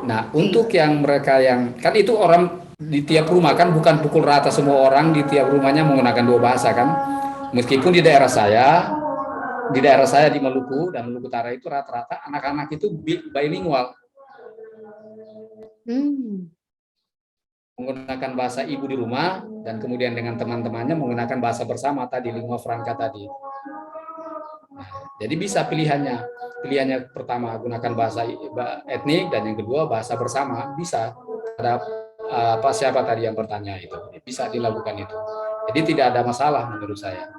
Nah, Oke. untuk yang mereka yang, kan itu orang di tiap rumah kan bukan pukul rata semua orang di tiap rumahnya menggunakan dua bahasa kan. Meskipun di daerah saya di Maluku dan Maluku Utara itu rata-rata anak-anak itu bilingual, Hmm. menggunakan bahasa ibu di rumah dan kemudian dengan teman-temannya menggunakan bahasa bersama tadi lingua franca tadi. Nah, jadi bisa pilihannya pertama gunakan bahasa etnik dan yang kedua bahasa bersama bisa. Ada apa siapa tadi yang bertanya itu bisa dilakukan itu. Jadi tidak ada masalah menurut saya.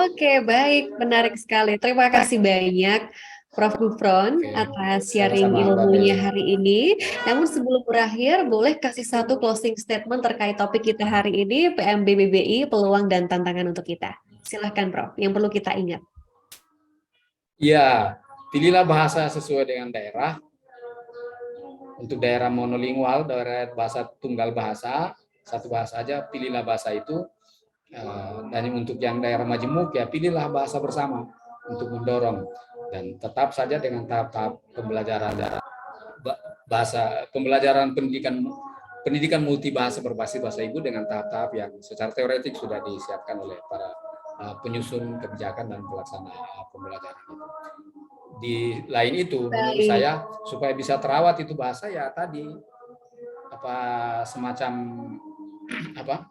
Oke, baik. Menarik sekali. Terima kasih banyak, Prof. Gufron, Oke, atas sharing sama-sama Mbak Mei. ilmunya hari ini. Namun sebelum berakhir, boleh kasih satu closing statement terkait topik kita hari ini, PMBBBI, peluang dan tantangan untuk kita. Silahkan, Prof. Yang perlu kita ingat. Iya, pilihlah bahasa sesuai dengan daerah. Untuk daerah monolingual, daerah bahasa tunggal bahasa, satu bahasa aja, pilihlah bahasa itu. Dan untuk yang daerah majemuk ya pilihlah bahasa bersama untuk mendorong dan tetap saja dengan tahap-tahap pembelajaran bahasa pembelajaran pendidikan multibahasa berbasis bahasa ibu dengan tahap-tahap yang secara teoretik sudah disiapkan oleh para penyusun kebijakan dan pelaksana pembelajaran itu. Di lain itu menurut Baik. saya supaya bisa terawat itu bahasa ya tadi apa semacam apa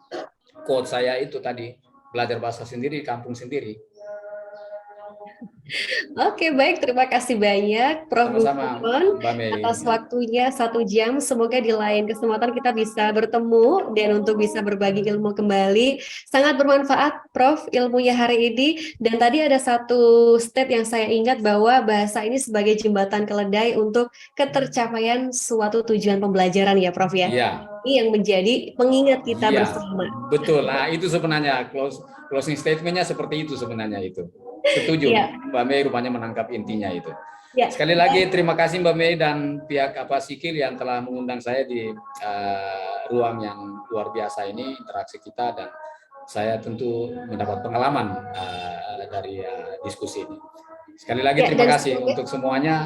quote saya itu tadi belajar bahasa sendiri di kampung sendiri. Oke, baik. Terima kasih banyak, Prof. Sama-sama Gufron, Mbak Mei. atas waktunya 1 jam. Semoga di lain kesempatan kita bisa bertemu dan untuk bisa berbagi ilmu kembali. Sangat bermanfaat, Prof, ilmunya hari ini. Dan tadi ada satu state yang saya ingat bahwa bahasa ini sebagai jembatan keledai untuk ketercapaian suatu tujuan pembelajaran ya, Prof ya. Iya. Ini yang menjadi pengingat kita Iya, bersama. betul. Nah, itu sebenarnya closing statement-nya seperti itu sebenarnya itu. Setuju, Ya, Mbak Mei rupanya menangkap intinya itu. ya. Sekali lagi terima kasih Mbak Mei dan pihak apa Sikil yang telah mengundang saya di ruang yang luar biasa ini interaksi kita dan saya tentu mendapat pengalaman dari diskusi ini. Sekali lagi Ya, terima dan kasih semoga untuk semuanya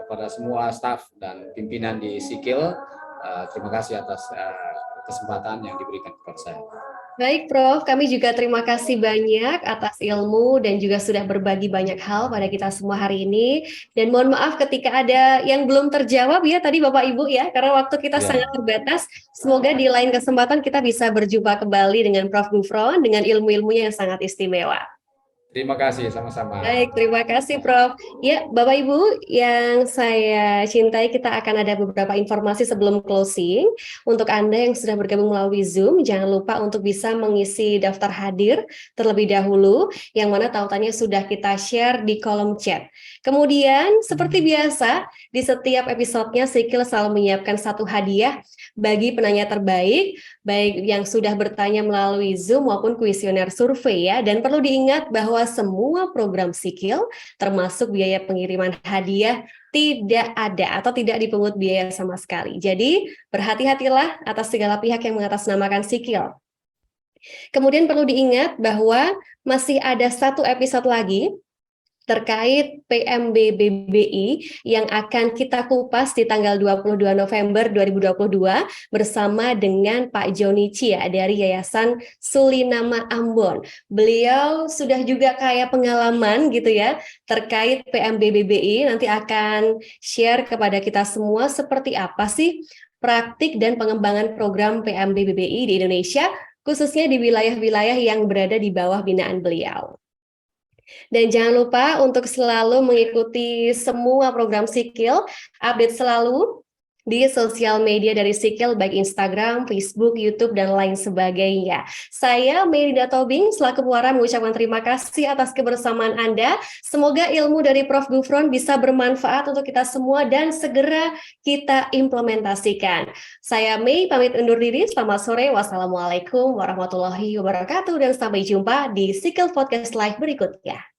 kepada semua staf dan pimpinan di Sikil. Terima kasih atas kesempatan yang diberikan kepada saya. baik, Prof. Kami juga terima kasih banyak atas ilmu dan juga sudah berbagi banyak hal pada kita semua hari ini. Dan mohon maaf ketika ada yang belum terjawab ya tadi Bapak Ibu ya, karena waktu kita Ya. sangat terbatas. Semoga di lain kesempatan kita bisa berjumpa kembali dengan Prof. Gufron dengan ilmu-ilmunya yang sangat istimewa. Terima kasih sama-sama. Baik, terima kasih Prof. Ya, Bapak Ibu yang saya cintai, kita akan ada beberapa informasi sebelum closing. Untuk Anda yang sudah bergabung melalui Zoom, jangan lupa untuk bisa mengisi daftar hadir terlebih dahulu, yang mana tautannya sudah kita share di kolom chat. Kemudian, seperti biasa, di setiap episodenya Sikil selalu menyiapkan satu hadiah bagi penanya terbaik, baik yang sudah bertanya melalui Zoom maupun kuesioner survei ya. Dan perlu diingat bahwa semua program Sikil termasuk biaya pengiriman hadiah tidak ada atau tidak dipungut biaya sama sekali. Jadi berhati-hatilah atas segala pihak yang mengatasnamakan Sikil. Kemudian perlu diingat bahwa masih ada satu episode lagi terkait PMBBBI yang akan kita kupas di tanggal 22 November 2022 bersama dengan Pak Joni Cia dari Yayasan Sulinama Ambon. Beliau sudah juga kaya pengalaman gitu ya terkait PMBBBI, nanti akan share kepada kita semua seperti apa sih praktik dan pengembangan program PMBBBI di Indonesia, khususnya di wilayah-wilayah yang berada di bawah binaan beliau. Dan jangan lupa untuk selalu mengikuti semua program Sikil, update selalu di sosial media dari Sikil, baik Instagram, Facebook, YouTube, dan lain sebagainya. Saya Merida Tobing, selaku Muara mengucapkan terima kasih atas kebersamaan Anda. Semoga ilmu dari Prof. Gufron bisa bermanfaat untuk kita semua dan segera kita implementasikan. Saya Mei, pamit undur diri. Selamat sore. Wassalamualaikum warahmatullahi wabarakatuh. Dan sampai jumpa di Sikil Podcast Live berikutnya.